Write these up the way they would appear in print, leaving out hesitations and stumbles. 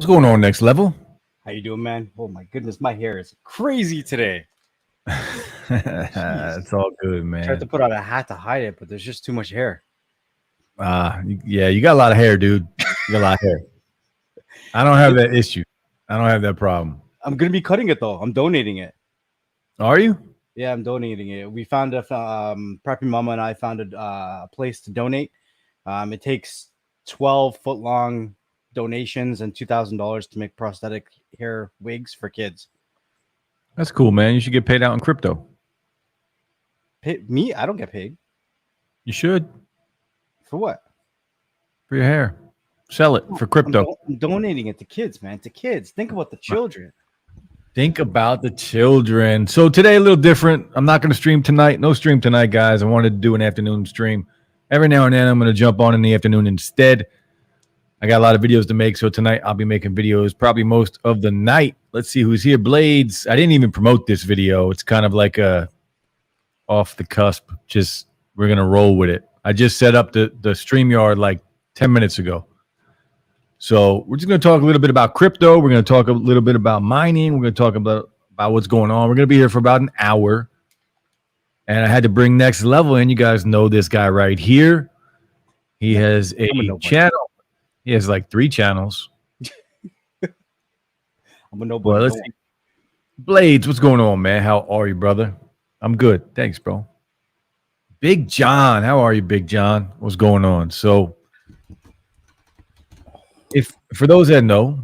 What's going on next level? How you doing, man? Oh my goodness, my hair is crazy today. Jeez. It's all good, I tried to man. put on a hat to hide it, but there's just too much hair. Yeah, you got a lot of hair, dude. You got a lot of hair. I don't have that issue. I don't have that problem. I'm gonna be cutting it though. I'm donating it. Are you? Yeah, I'm donating it. We found Preppy Mama and I found a place to donate. It takes 12-foot long donations and $2,000 to make prosthetic hair wigs for kids. That's cool, man. You should get paid out in crypto. Me? I don't get paid. You should. For what? For your hair. Sell it for crypto. I'm donating it to kids, man. To kids. Think about the children. Think about the children. So today a little different. I'm not going to stream tonight. No stream tonight, guys. I wanted to do an afternoon stream. Every now and then I'm going to jump on in the afternoon instead. I got a lot of videos to make, so tonight I'll be making videos probably most of the night. Let's see who's here. Blades. I didn't even promote this video. It's kind of like a off the cusp. Just we're going to roll with it. I just set up the StreamYard like 10 minutes ago. So we're just going to talk a little bit about crypto. We're going to talk a little bit about mining. We're going to talk about what's going on. We're going to be here for about an hour. And I had to bring Next Level in. You guys know this guy right here. He has a channel. He has like 3 channels. I'm a nobody. Let's see. Blades, what's going on, man? How are you, brother? I'm good. Thanks, bro. Big John. How are you, Big John? What's going on? So if for those that know,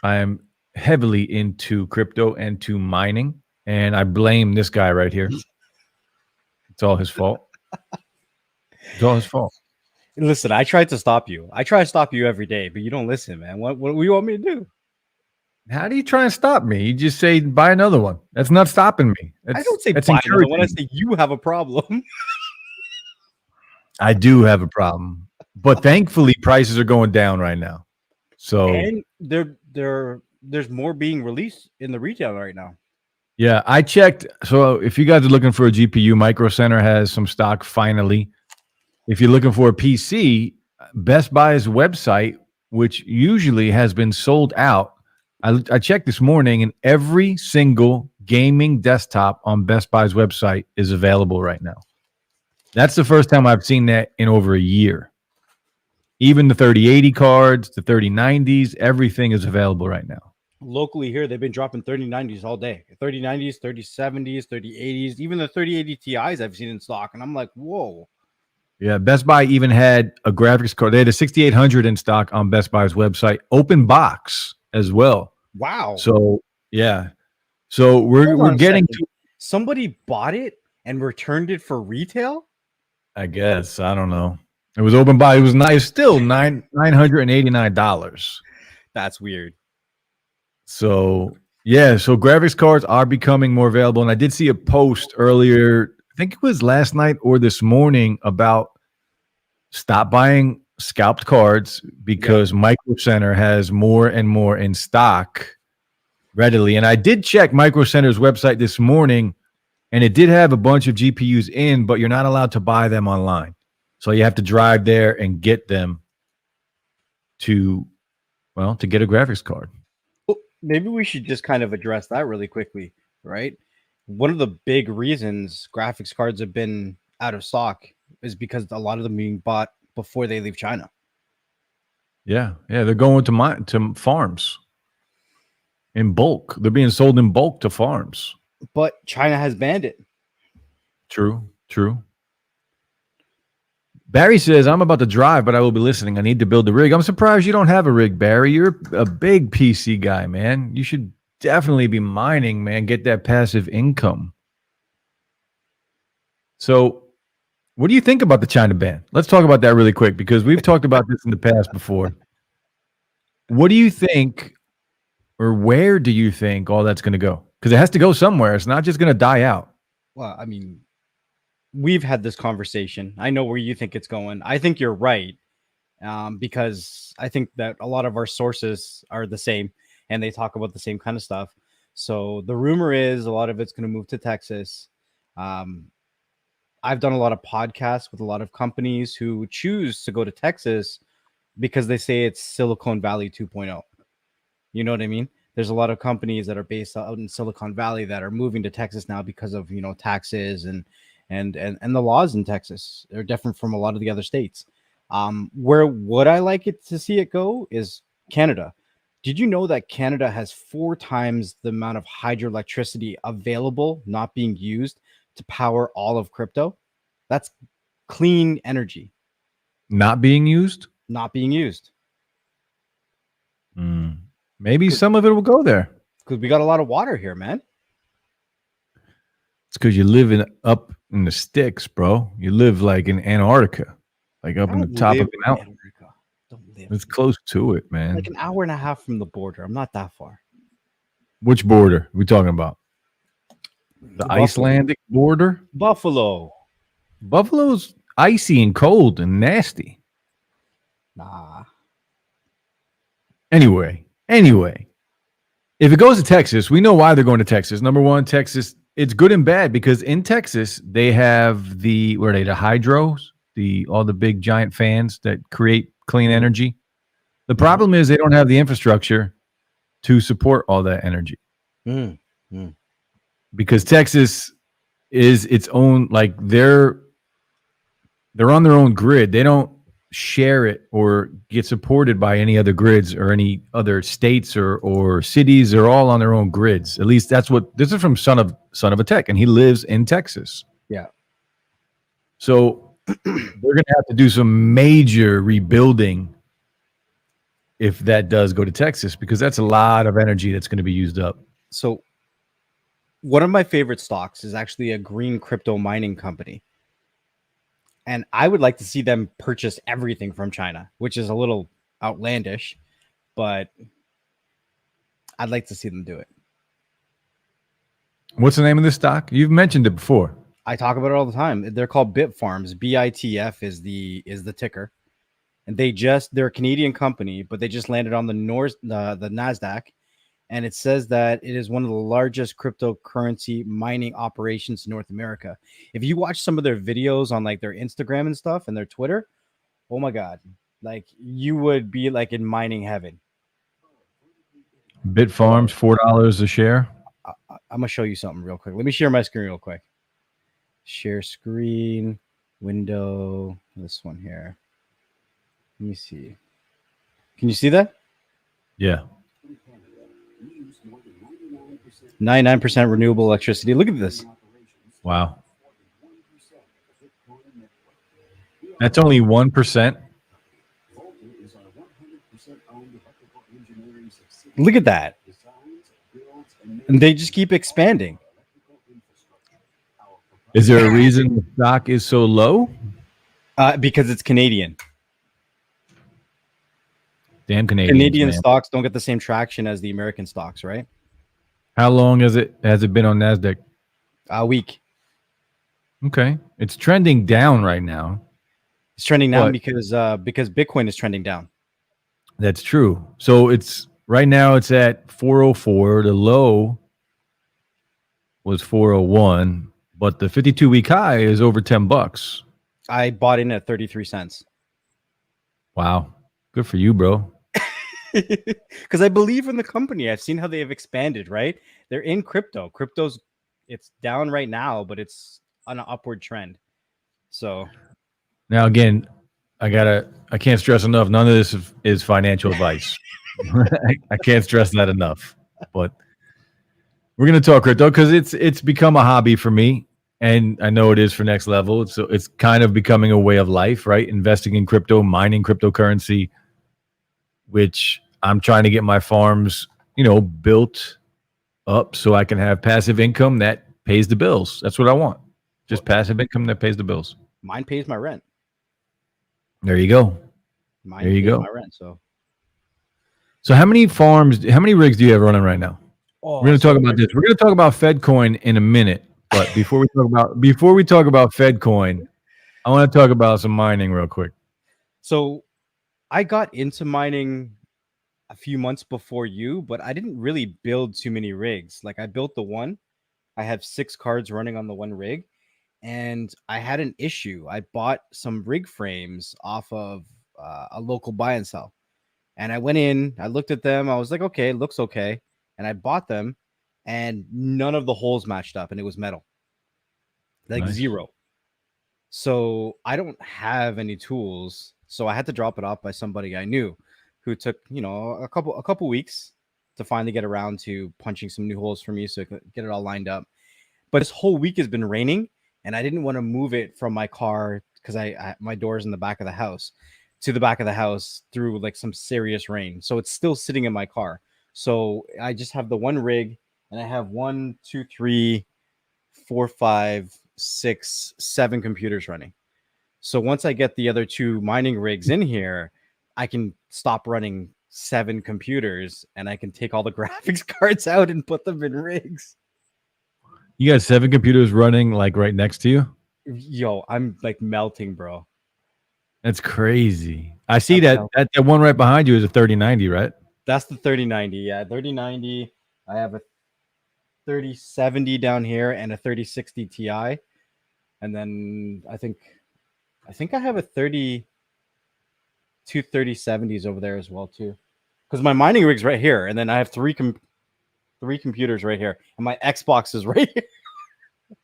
I am heavily into crypto and to mining, and I blame this guy right here. It's all his fault. It's all his fault. Listen, I tried to stop you. I try to stop you every day, but you don't listen, man. What do you want me to do? How do you try and stop me? You just say buy another one. That's not stopping me. I don't say buy another one. I say you have a problem. I do have a problem, but thankfully prices are going down right now. So and there's more being released in the retail right now. Yeah, I checked. So if you guys are looking for a GPU, Micro Center has some stock finally. If you're looking for a PC, Best Buy's website, which usually has been sold out, I checked this morning, and every single gaming desktop on Best Buy's website is available right now. That's the first time I've seen that in over a year. Even the 3080 cards, the 3090s, everything is available right now. Locally here, they've been dropping 3090s all day. 3090s, 3070s, 3080s, even the 3080 Ti's I've seen in stock. And I'm like, whoa. Yeah, Best Buy even had a graphics card. They had a 6800 in stock on Best Buy's website, open box as well. Wow. So, yeah. So we're getting to somebody bought it and returned it for retail? I guess. I don't know. It was open buy. It was nice. Still $989. That's weird. So, yeah. So graphics cards are becoming more available. And I did see a post earlier, I think it was last night or this morning, about stop buying scalped cards because Micro Center has more and more in stock readily. And I did check Micro Center's website this morning, and it did have a bunch of GPUs in, but you're not allowed to buy them online. So you have to drive there and get them to get a graphics card. Well, maybe we should just kind of address that really quickly, right? One of the big reasons graphics cards have been out of stock is because a lot of them being bought before they leave China. Yeah, they're going to farms in bulk. They're being sold in bulk to farms. But China has banned it. True. Barry says, I'm about to drive, but I will be listening. I need to build the rig. I'm surprised you don't have a rig, Barry. You're a big PC guy, man. You should definitely be mining, man. Get that passive income. So what do you think about the China ban? Let's talk about that really quick because we've talked about this in the past before. What do you think, or where do you think all that's going to go? Because it has to go somewhere. It's not just going to die out. Well, I mean, we've had this conversation. I know where you think it's going. I think you're right, because I think that a lot of our sources are the same and they talk about the same kind of stuff. So the rumor is a lot of it's going to move to Texas. I've done a lot of podcasts with a lot of companies who choose to go to Texas because they say it's Silicon Valley 2.0. You know what I mean? There's a lot of companies that are based out in Silicon Valley that are moving to Texas now because of taxes and the laws in Texas are different from a lot of the other states. Where would I like it to see it go is Canada. Did you know that Canada has 4 times the amount of hydroelectricity available, not being used to power all of crypto? That's clean energy, Not being used? not being used. Maybe some of it will go there. Because we got a lot of water here, man. It's because you live up in the sticks, bro. You live like in Antarctica, like up I in the don't top of live the in mountain. Antarctica. Don't live It's close to it, man. like an hour and a half from the border. I'm not that far. Which border are we talking about? The Buffalo. Icelandic border? Buffalo. Buffalo's icy and cold and nasty. Nah. Anyway, if it goes to Texas, we know why they're going to Texas. Number one, Texas, it's good and bad because in Texas they have the hydros, all the big giant fans that create clean energy. The problem is they don't have the infrastructure to support all that energy because Texas is its own, like they're on their own grid. They don't share it or get supported by any other grids or any other states or cities. They're all on their own grids. At least that's what this is from son of a tech, and he lives in Texas. Yeah. So they're going to have to do some major rebuilding if that does go to Texas, because that's a lot of energy that's going to be used up. So one of my favorite stocks is actually a green crypto mining company. And I would like to see them purchase everything from China, which is a little outlandish, but I'd like to see them do it. What's the name of this stock? You've mentioned it before. I talk about it all the time. They're called Bitfarms. BITF is the ticker. And they're a Canadian company, but they just landed on the NASDAQ. And it says that it is one of the largest cryptocurrency mining operations in North America. If you watch some of their videos on like their Instagram and stuff and their Twitter, oh my God, like you would be like in mining heaven. Bitfarms, $4 a share. I'm gonna show you something real quick. Let me share my screen real quick. Share screen, window, this one here. Let me see. Can you see that? Yeah. 99% renewable electricity. Look at this. Wow. That's only 1%. Look at that. And they just keep expanding. Is there a reason the stock is so low? Because it's Canadian. Damn Canadians, Canadian man. stocks don't get the same traction as the American stocks, right? How long has it been on NASDAQ? A week. Okay. It's trending down right now. It's trending down because Bitcoin is trending down. That's true. So right now it's at 404. The low was 401, but the 52-week high is over $10. I bought in at 33 cents. Wow. Good for you, bro. Because I believe in the company. I've seen how they have expanded, right? They're in crypto. It's down right now, but it's on an upward trend. So now again, I can't stress enough, none of this is financial advice. I can't stress that enough. But we're going to talk crypto because it's become a hobby for me, and I know it is for Next Level. So it's kind of becoming a way of life, right? Investing in crypto, mining cryptocurrency, which I'm trying to get my farms, built up so I can have passive income that pays the bills. That's what I want. Just passive income that pays the bills. Mine pays my rent. There you go. There you go. My rent. So how many rigs do you have running right now? Oh, we're going to talk about this. We're going to talk about Fedcoin in a minute. But before we talk about Fedcoin, I want to talk about some mining real quick. So I got into mining a few months before you, but I didn't really build too many rigs. Like I built the one. I have 6 cards running on the one rig, and I had an issue. I bought some rig frames off of a local buy and sell, And I went in, I looked at them, I was like, okay, it looks okay. And I bought them, and none of the holes matched up, and it was metal, like Nice. zero. So I don't have any tools. So I had to drop it off by somebody I knew who took, a couple weeks to finally get around to punching some new holes for me so I could get it all lined up. But this whole week has been raining, and I didn't want to move it from my car because my door's in the back of the house to the back of the house through like some serious rain. So it's still sitting in my car. So I just have the one rig, and I have 1, 2, 3, 4, 5, 6, 7 computers running. So once I get the other 2 mining rigs in here, I can stop running 7 computers, and I can take all the graphics cards out and put them in rigs. You got 7 computers running like right next to you? Yo, I'm like melting, bro. That's crazy. I see I'm that melting. that one right behind you is a 3090, right? That's the 3090. Yeah, 3090. I have a 3070 down here and a 3060 Ti. And then I think I have a 3070s over there as well too. Because my mining rig's right here, and then I have three computers right here, and my Xbox is right here.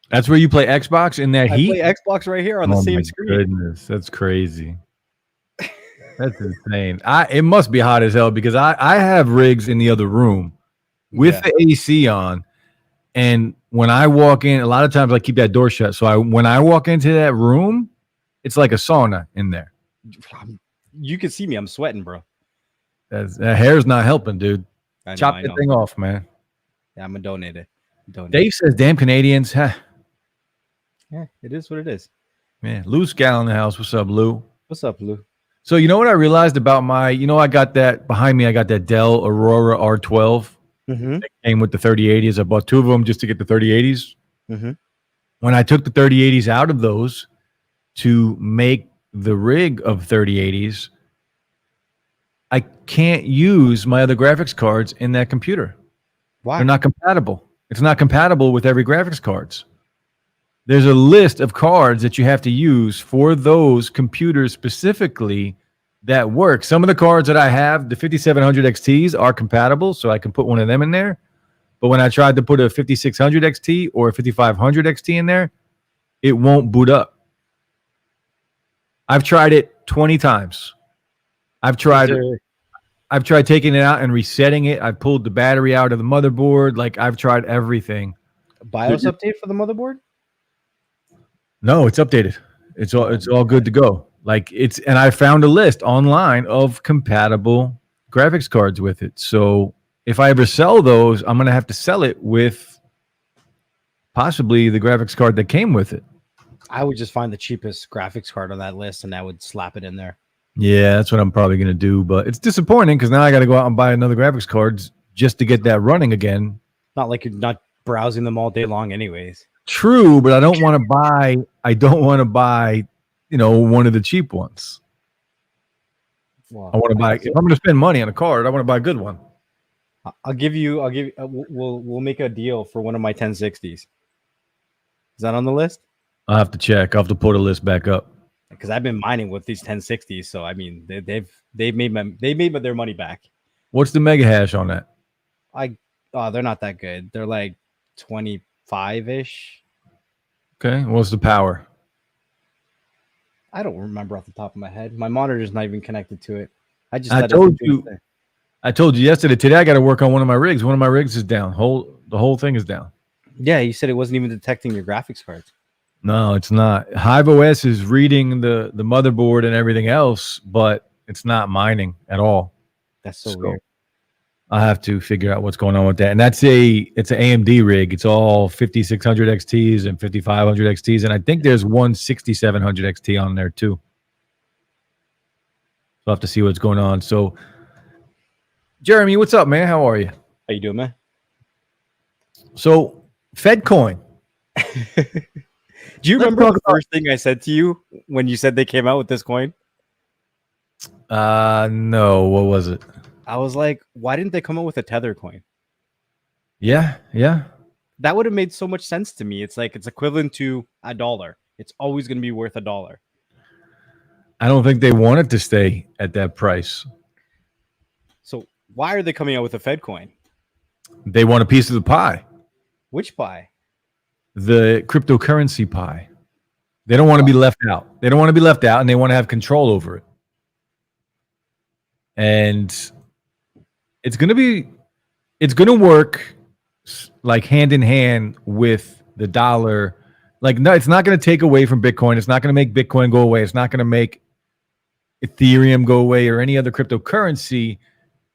That's where you play Xbox in that I heat? play Xbox right here on the Oh same my screen. goodness, that's crazy. That's insane. It must be hot as hell because I have rigs in the other room with the AC on, and when I walk in, a lot of times I keep that door shut. So when I walk into that room, it's like a sauna in there. You can see me. I'm sweating, bro. That hair's not helping, dude. I Chop that know. thing off, man. Yeah, I'm gonna donate it. Dave says, "Damn Canadians." Huh. Yeah, it is what it is. Man, Lou's gal in the house. What's up, Lou? What's up, Lou? So you know what I realized about I got that behind me. I got that Dell Aurora R12 Mm-hmm. that came with the 3080s. I bought 2 of them just to get the 3080s. Mm-hmm. When I took the 3080s out of those to make the rig of 3080s, I can't use my other graphics cards in that computer. Why? They're not compatible. It's not compatible with every graphics cards. There's a list of cards that you have to use for those computers specifically that work. Some of the cards that I have, the 5700 XTs, are compatible, so I can put one of them in there. But when I tried to put a 5600 XT or a 5500 XT in there, it won't boot up. I've tried it 20 times. I've tried taking it out and resetting it. I pulled the battery out of the motherboard. Like, I've tried everything. BIOS update for the motherboard? No, it's updated. It's all good to go. And I found a list online of compatible graphics cards with it. So if I ever sell those, I'm gonna have to sell it with possibly the graphics card that came with it. I would just find the cheapest graphics card on that list, and I would slap it in there. Yeah, that's what I'm probably gonna do. But it's disappointing because now I got to go out and buy another graphics cards just to get that running again. Not like you're not browsing them all day long, anyways. True, but I don't want to buy. One of the cheap ones. Well, I want to buy. If I'm going to spend money on a card, I want to buy a good one. I'll give you. We'll make a deal for one of my 1060s. Is that on the list? I'll have to check. I'll have to pull the list back up. Because I've been mining with these 1060s, so I mean they've made their money back. What's the mega hash on that? They're not that good. They're like 25-ish. Okay. What's the power? I don't remember off the top of my head. My monitor's not even connected to it. I told you yesterday. Today I got to work on one of my rigs. One of my rigs is down. The whole thing is down. Yeah, you said it wasn't even detecting your graphics cards. No, it's not. Hive OS is reading the motherboard and everything else, but it's not mining at all. That's so weird. I have to figure out what's going on with that. And it's an AMD rig. It's all 5600 XTs and 5500 XTs. And I think there's one 6700 XT on there too. So I'll have to see what's going on. So, Jeremy, what's up, man? How are you? How you doing, man? So, Fedcoin. Do you remember the first thing I said to you when you said they came out with this coin? No. What was it? I was like, why didn't they come up with a tether coin? Yeah. That would have made so much sense to me. It's like it's equivalent to $1. It's always going to be worth $1. I don't think they wanted to stay at that price. Why are they coming out with a Fedcoin? They want a piece of the pie, Which pie? the cryptocurrency pie. They don't want to be left out. They don't want to be left out, and they want to have control over it. And it's going to work like hand in hand with the dollar. Like, no, it's not going to take away from Bitcoin. It's not going to make Bitcoin go away. It's not going to make Ethereum go away or any other cryptocurrency.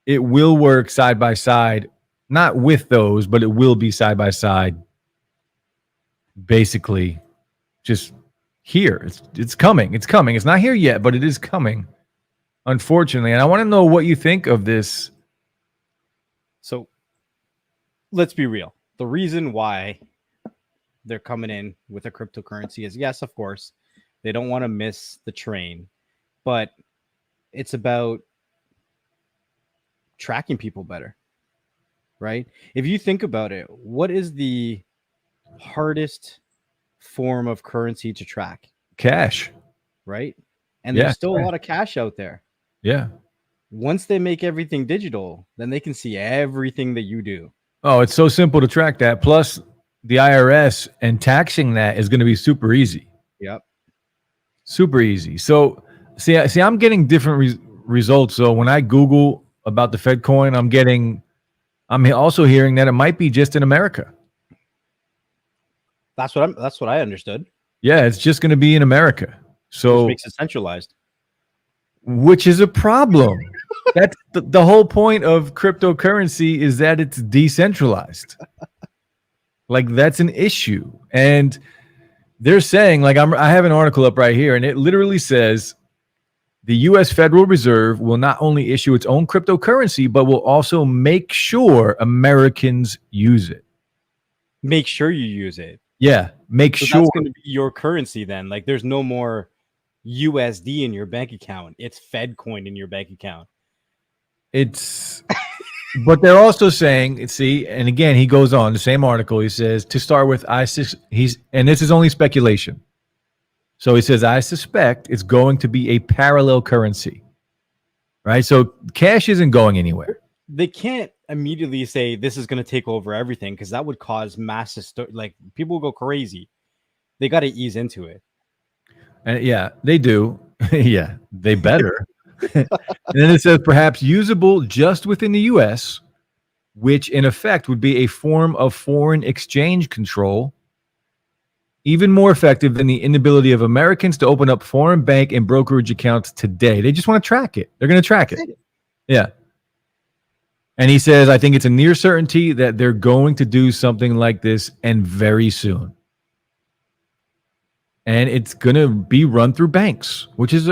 It will work side by side, not with those, but it will be side by side. Basically, just here. It's coming. It's coming. It's not here yet, but it is coming, unfortunately. And I want to know what you think of this. So let's be real. The reason why they're coming in with a cryptocurrency is, yes, of course, they don't want to miss the train, but it's about tracking people better, right? If you think about it, what is the hardest form of currency to track? Cash. Right? And Yeah, there's still right. a lot of cash out there. Yeah. Once they make everything digital, then they can see everything that you do. Oh, it's so simple to track that. Plus, the IRS and taxing that is going to be super easy. Yep. Super easy. So, see, I'm getting different results. So when I Google about the Fedcoin, I'm also hearing that it might be just in America. That's what I understood. Yeah, it's just going to be in America. So, which makes it centralized. Which is a problem. That's the whole point of cryptocurrency, is that it's decentralized. Like, that's an issue. And they're saying, like, I have an article up right here, and it literally says the U.S. Federal Reserve will not only issue its own cryptocurrency, but will also make sure Americans use it. Make sure you use it. Yeah, make sure. That's going to be your currency then. Like, there's no more USD in your bank account. It's Fedcoin in your bank account. But they're also saying, see, and again, he goes on the same article. He says, to start with, and this is only speculation. So he says, I suspect it's going to be a parallel currency, right? So cash isn't going anywhere. They can't immediately say this is going to take over everything, because that would cause massive, like, people will go crazy. They got to ease into it. And yeah, they do. Yeah, they better. And then it says perhaps usable just within the U.S., which in effect would be a form of foreign exchange control, even more effective than the inability of Americans to open up foreign bank and brokerage accounts today. They just want to track it. They're going to track it. Yeah. And he says, I think it's a near certainty that they're going to do something like this, and very soon. And it's going to be run through banks, which is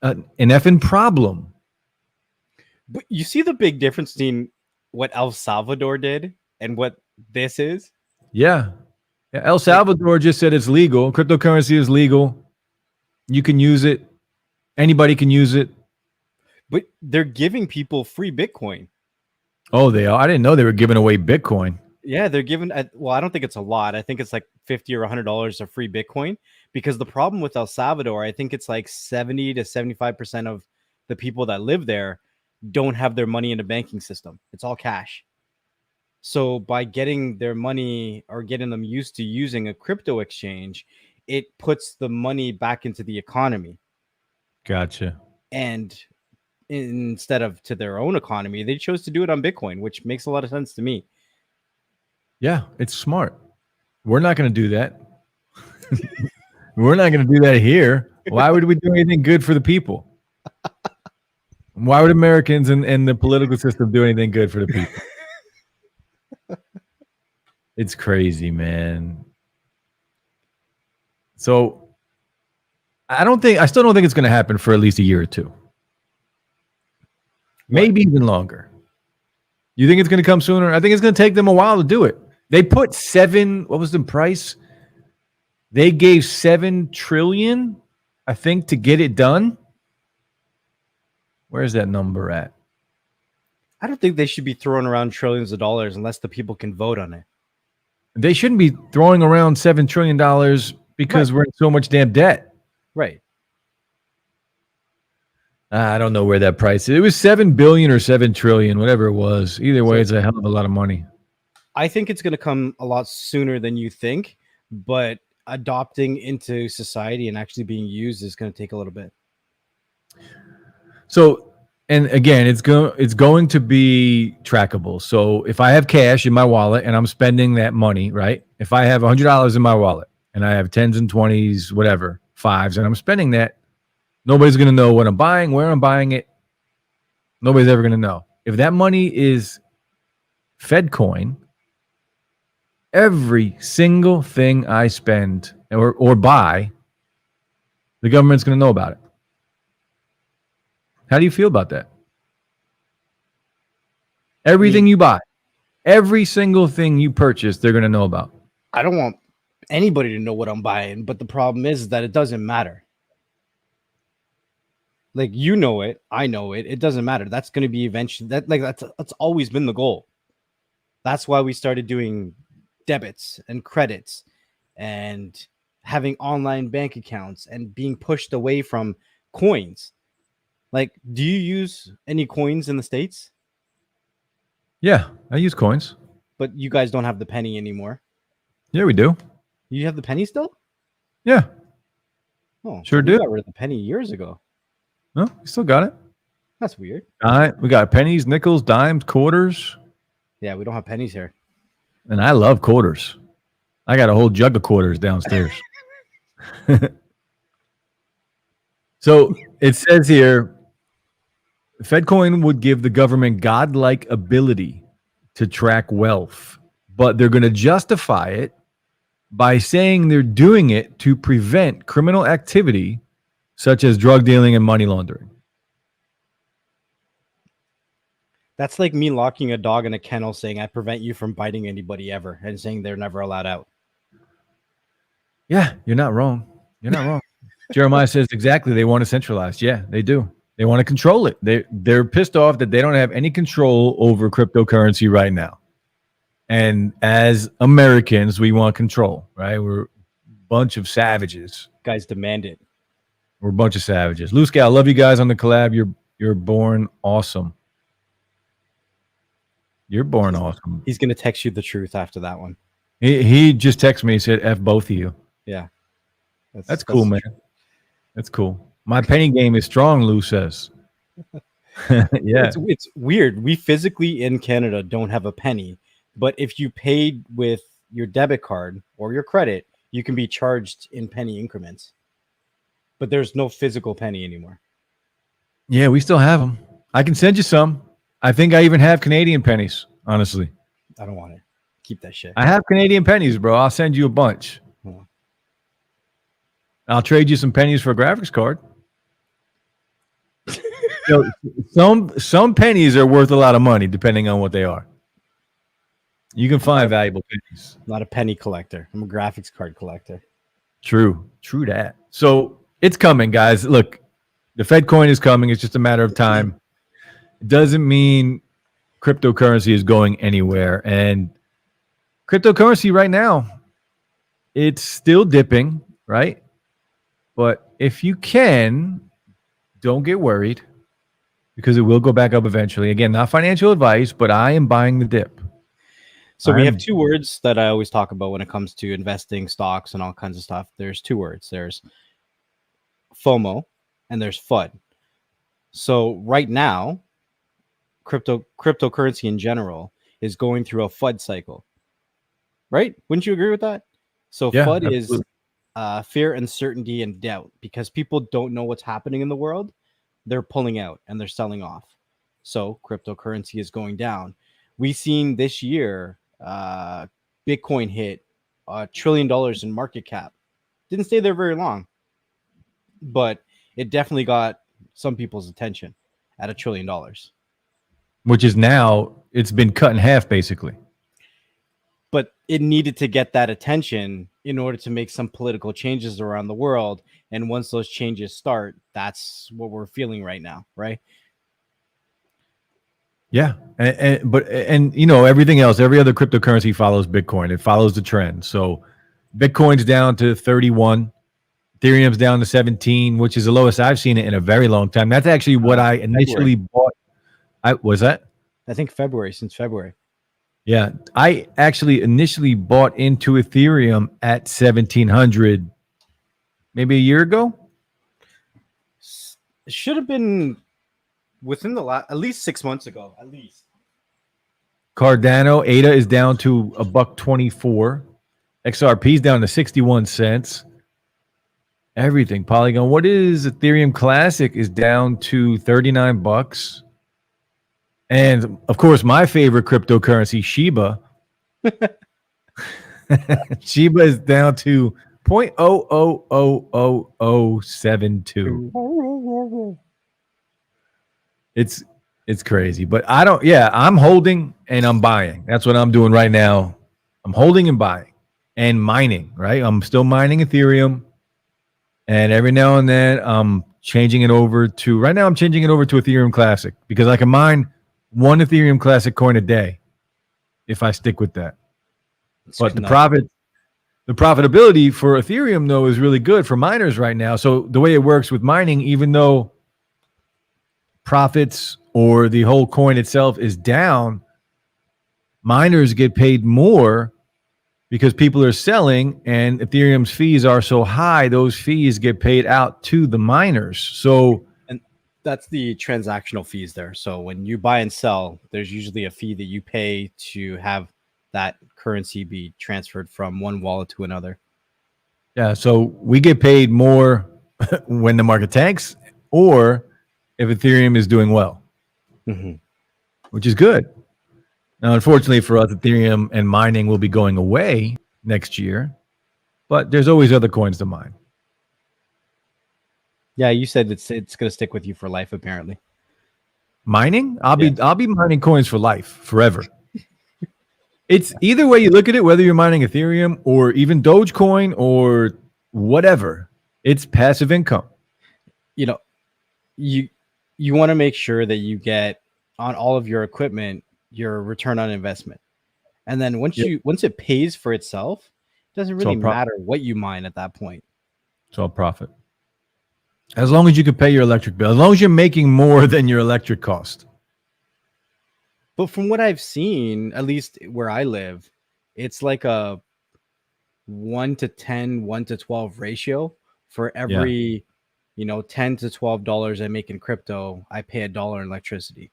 an effing problem. But you see the big difference between what El Salvador did and what this is? Yeah. El Salvador just said it's legal. Cryptocurrency is legal. You can use it. Anybody can use it. But they're giving people free Bitcoin. Oh, they are? I didn't know they were giving away Bitcoin. Yeah, they're giving, well, I don't think it's a lot. I think it's like $50 or $100 of free Bitcoin, because the problem with El Salvador, I think it's like 70 to 75% of the people that live there don't have their money in a banking system. It's all cash. So by getting their money, or getting them used to using a crypto exchange, it puts the money back into the economy. Gotcha. And instead of to their own economy, they chose to do it on Bitcoin, which makes a lot of sense to me. Yeah, it's smart. We're not going to do that. We're not going to do that here. Why would we do anything good for the people? Why would Americans and the political system do anything good for the people? It's crazy, man. So I still don't think it's going to happen for at least a year or two. Maybe even longer. You think it's going to come sooner? I think it's going to take them a while to do it. They put what was the price? They gave $7 trillion, I think, to get it done. Where's that number at? I don't think they should be throwing around trillions of dollars unless the people can vote on it. They shouldn't be throwing around $7 trillion because we're in so much damn debt. Right. I don't know where that price is. It was 7 billion or 7 trillion, whatever it was. Either way, So it's a hell of a lot of money. I think it's going to come a lot sooner than you think, but adopting into society and actually being used is going to take a little bit. So, and again, it's going to be trackable. So if I have cash in my wallet and I'm spending that money, right? If I have $100 in my wallet and I have 10s and 20s, whatever, fives, and I'm spending that, nobody's going to know what I'm buying, where I'm buying it. Nobody's ever going to know. If that money is Fedcoin, every single thing I spend or buy, the government's going to know about it. How do you feel about that? Everything you buy, every single thing you purchase, they're going to know about. I don't want anybody to know what I'm buying, but the problem is that it doesn't matter. Like, you know it, I know it. It doesn't matter. That's going to be eventually that's always been the goal. That's why we started doing debits and credits and having online bank accounts and being pushed away from coins. Like, do you use any coins in the States? Yeah, I use coins. But you guys don't have the penny anymore. Yeah, we do. You have the penny still? Yeah. Oh, sure we do. got rid of the penny years ago. No, we still got it. That's weird. All right, we got pennies, nickels, dimes, quarters. Yeah, we don't have pennies here. And I love quarters. I got a whole jug of quarters downstairs. So it says here, Fedcoin would give the government godlike ability to track wealth, but they're going to justify it by saying they're doing it to prevent criminal activity such as drug dealing and money laundering. That's like me locking a dog in a kennel saying I prevent you from biting anybody ever and saying they're never allowed out. Yeah, you're not wrong. You're not wrong. Jeremiah says exactly. They want to centralize. Yeah, they do. They want to control it. They're pissed off that they don't have any control over cryptocurrency right now. And as Americans, we want control, right? We're a bunch of savages. Guys demand it. We're a bunch of savages. Lou Scout, love you guys on the collab. You're born awesome. You're born awesome. He's going to text you the truth after that one. He just texted me. He said, F both of you. Yeah. That's cool, man. That's cool. My penny game is strong, Lou says. Yeah. It's weird. We physically in Canada don't have a penny, but if you paid with your debit card or your credit, you can be charged in penny increments. But there's no physical penny anymore. Yeah, we still have them. I can send you some. I think I even have Canadian pennies, honestly. I don't want it. Keep that shit. I have Canadian pennies, bro. I'll send you a bunch. Oh. I'll trade you some pennies for a graphics card. Some pennies are worth a lot of money, depending on what they are. You can find valuable pennies. I'm not a penny collector. I'm a graphics card collector. True that. So it's coming, guys. Look, the Fedcoin is coming. It's just a matter of time. It doesn't mean cryptocurrency is going anywhere. And cryptocurrency right now, it's still dipping, right? But if you can, don't get worried because it will go back up eventually. Again, not financial advice, but I am buying the dip. So we have two words that I always talk about when it comes to investing, stocks, and all kinds of stuff. There's two words. There's FOMO and there's FUD. So right now, cryptocurrency in general is going through a FUD cycle, right? Wouldn't you agree with that? So yeah, FUD absolutely. Is fear, uncertainty, and doubt because people don't know what's happening in the world. They're pulling out and they're selling off. So cryptocurrency is going down. We've seen this year, Bitcoin hit $1 trillion in market cap. Didn't stay there very long, but it definitely got some people's attention at $1 trillion. Which is now, it's been cut in half, basically. But it needed to get that attention in order to make some political changes around the world. And once those changes start, that's what we're feeling right now, right? Yeah. And you know, everything else, every other cryptocurrency follows Bitcoin. It follows the trend. So Bitcoin's down to 31. Ethereum's down to 17, which is the lowest I've seen it in a very long time. That's actually what I initially bought. Was that? I think since February. Yeah, I actually initially bought into Ethereum at 1,700 maybe a year ago. It should have been within the last, at least 6 months ago, at least. Cardano, ADA is down to $1.24. XRP is down to 61 cents. Everything. Polygon. What is Ethereum Classic is down to $39. And of course, my favorite cryptocurrency, Shiba. Shiba is down to 0.0000072. It's crazy, but I'm holding and I'm buying. That's what I'm doing right now. I'm holding and buying and mining, right? I'm still mining Ethereum. And every now and then I'm changing it over to Ethereum Classic because I can mine one Ethereum Classic coin a day if I stick with that. But the profitability for Ethereum though is really good for miners right now. So the way it works with mining, even though profits or the whole coin itself is down, miners get paid more because people are selling and Ethereum's fees are so high, those fees get paid out to the miners. So, and that's the transactional fees there. So when you buy and sell, there's usually a fee that you pay to have that currency be transferred from one wallet to another. Yeah, so we get paid more when the market tanks or if Ethereum is doing well, which is good. Now, unfortunately for us, Ethereum and mining will be going away next year, but there's always other coins to mine. Yeah, you said it's going to stick with you for life, apparently. Mining? I'll be mining coins for life, forever. It's either way you look at it, whether you're mining Ethereum or even Dogecoin or whatever, it's passive income. You know, you want to make sure that you get on all of your equipment your return on investment, and then once it pays for itself, it doesn't really matter what you mine at that point. It's all profit, as long as you can pay your electric bill, as long as you're making more than your electric cost. But from what I've seen, at least where I live, it's like a 1 to 10, 1 to 12 ratio. For every $10 to $12 I make in crypto, I pay $1 in electricity.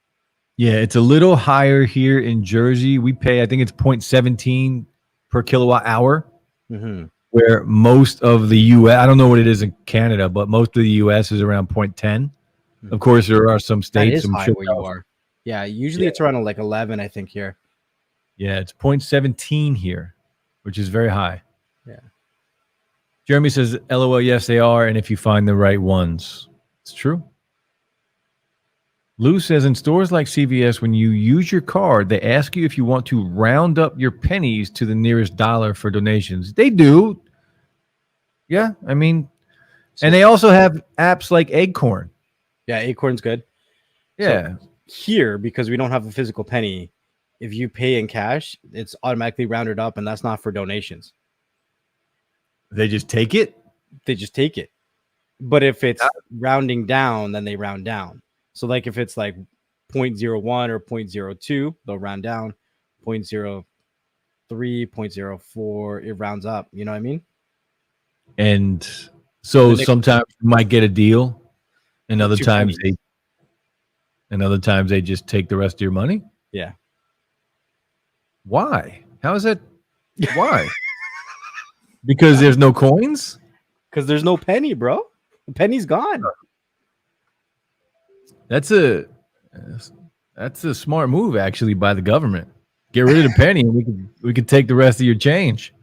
Yeah, it's a little higher here in Jersey. We pay, I think it's 0.17 per kilowatt hour, where most of the U.S., I don't know what it is in Canada, but most of the U.S. is around 0.10. Of course, there are some states. That is high where you are. Yeah, usually it's around like 11, I think, here. Yeah, it's 0.17 here, which is very high. Yeah. Jeremy says, LOL, yes, they are, and if you find the right ones. It's true. Lou says, in stores like CVS, when you use your card, they ask you if you want to round up your pennies to the nearest dollar for donations. They do. Yeah, I mean, and they also have apps like Acorn. Yeah, Acorn's good. Yeah. So here, because we don't have a physical penny, if you pay in cash, it's automatically rounded up, and that's not for donations. They just take it? They just take it. But if it's rounding down, then they round down. So like if it's like 0.01 or 0.02, they'll round down. 0.03, 0.04, it rounds up. You know what I mean? And so sometimes you might get a deal, and other times they just take the rest of your money? Yeah. Why? How is that? Why? Because there's no coins? Because there's no penny, bro. The penny's gone. That's a smart move, actually, by the government. Get rid of the penny, and we could take the rest of your change.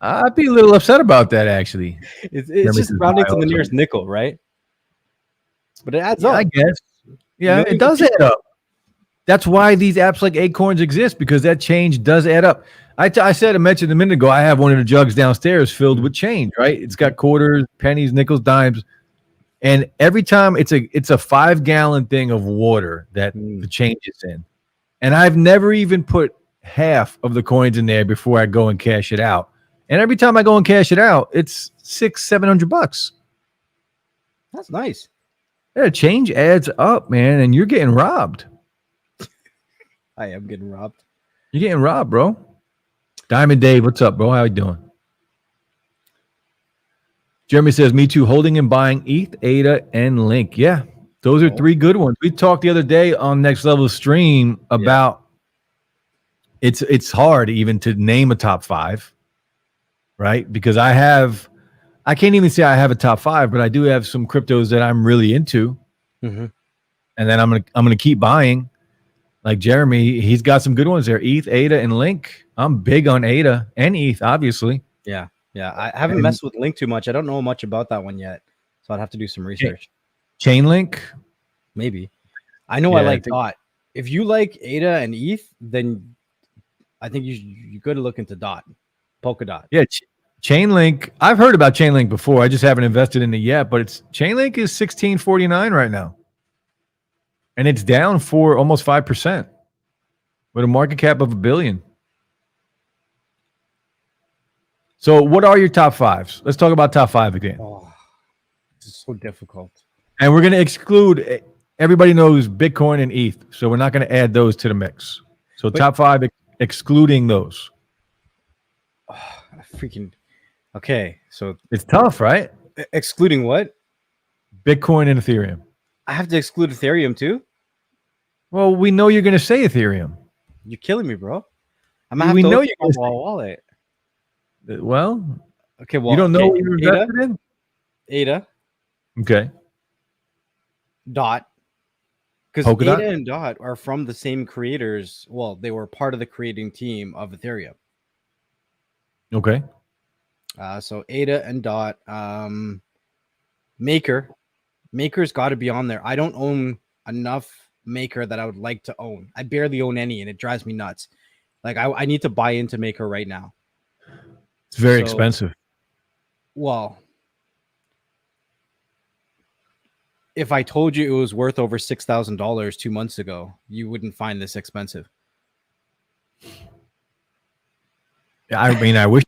I'd be a little upset about that, actually. It's just rounding to the nearest nickel, right? But it adds up. I guess. Yeah, it does add up. That's why these apps like Acorns exist, because that change does add up. I mentioned a minute ago, I have one of the jugs downstairs filled with change, right? It's got quarters, pennies, nickels, dimes. And every time it's a 5-gallon thing of water that the change is in. And I've never even put half of the coins in there before I go and cash it out. And every time I go and cash it out, it's $600-700. That's nice. Yeah, change adds up, man, and you're getting robbed. I am getting robbed. You're getting robbed, bro. Diamond Dave, what's up, bro? How you doing? Jeremy says, me too, holding and buying ETH, ADA, and Link. Yeah, those are three good ones. We talked the other day on Next Level Stream about it's hard even to name a top five, right? Because I can't even say I have a top five, but I do have some cryptos that I'm really into. Mm-hmm. And then I'm gonna keep buying. Like Jeremy, he's got some good ones there. ETH, ADA, and Link. I'm big on ADA and ETH, obviously. Yeah. I haven't messed with Link too much. I don't know much about that one yet, so I'd have to do some research. Chainlink, maybe. I know I like DOT. If you like ADA and ETH, then I think you got to look into DOT, Polkadot. Yeah, Chainlink. I've heard about Chainlink before. I just haven't invested in it yet. But Chainlink is $16.49 right now, and it's down for almost 5% with a market cap of $1 billion. So, what are your top fives? Let's talk about top five again. Oh, this is so difficult. And we're going to exclude. Everybody knows Bitcoin and ETH, so we're not going to add those to the mix. So, top five, excluding those. Oh, freaking. Okay, so it's tough, right? Excluding what? Bitcoin and Ethereum. I have to exclude Ethereum too? Well, we know you're going to say Ethereum. You're killing me, bro. I'm gonna have to look at my wallet. Well, okay. Well, you don't know what you're invested in? ADA. Okay. DOT. Because ADA and DOT are from the same creators. Well, they were part of the creating team of Ethereum. Okay. So ADA and DOT. Maker's got to be on there. I don't own enough Maker that I would like to own. I barely own any, and it drives me nuts. Like I need to buy into Maker right now. It's very expensive. Well, if I told you it was worth over $6,000 2 months ago, you wouldn't find this expensive. I mean, I wish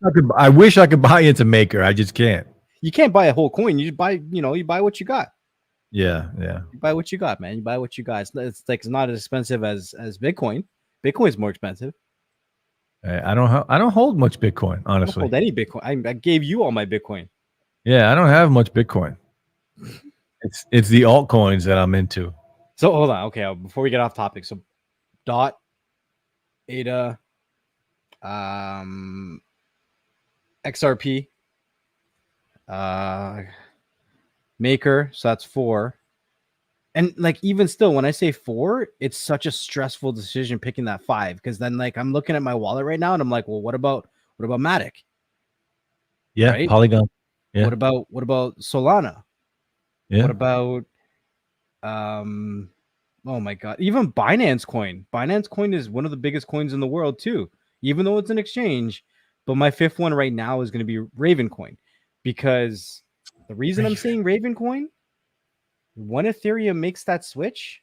I could buy into Maker. I just can't. You can't buy a whole coin. You buy, you buy what you got. Yeah. You buy what you got, man. You buy what you got. It's like it's not as expensive as Bitcoin. Bitcoin's more expensive. I don't hold much Bitcoin, honestly. I don't hold any Bitcoin. I gave you all my Bitcoin. Yeah, I don't have much Bitcoin. It's the altcoins that I'm into. So hold on. Okay, before we get off topic, so DOT, ADA, XRP, Maker. So that's 4. And like even still, when I say 4, it's such a stressful decision picking that 5 because then like I'm looking at my wallet right now and I'm like, well, what about Matic? Yeah, right? Polygon. Yeah. What about Solana? Yeah. What about oh my god, even Binance Coin. Binance Coin is one of the biggest coins in the world too, even though it's an exchange. But my 5th one right now is going to be Ravencoin because the reason I'm saying Ravencoin, when Ethereum makes that switch,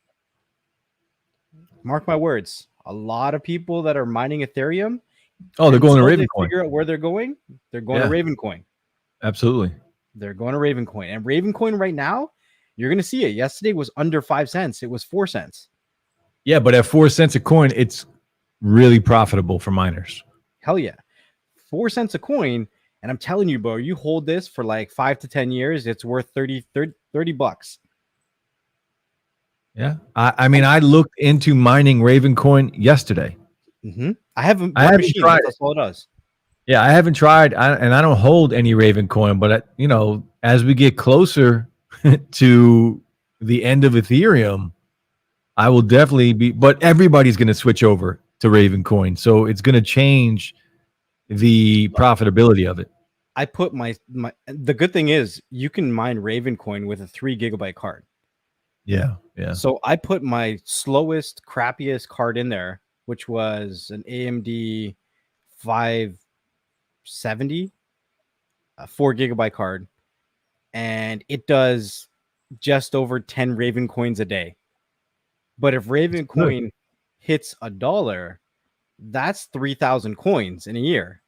mark my words, a lot of people that are mining Ethereum, they're going to Ravencoin. Figure out where they're going. They're going to Ravencoin. Absolutely. They're going to Ravencoin. And Ravencoin right now, you're going to see it. Yesterday was under 5 cents. It was 4 cents. Yeah, but at 4 cents a coin, it's really profitable for miners. Hell yeah. 4 cents a coin. And I'm telling you, bro, you hold this for like 5 to 10 years, it's worth 30 bucks. Yeah. I mean, I looked into mining Ravencoin yesterday. Mm-hmm. I haven't tried. That's all it does. Yeah, I haven't tried, and I don't hold any Ravencoin. But as we get closer to the end of Ethereum, I will definitely be. But everybody's going to switch over to Ravencoin, so it's going to change the profitability of it. I put my. The good thing is you can mine Ravencoin with a 3 gigabyte card. Yeah. So I put my slowest, crappiest card in there, which was an AMD 570, a 4 gigabyte card, and it does just over 10 Ravencoins a day. But if Ravencoin hits $1, that's 3,000 coins in a year.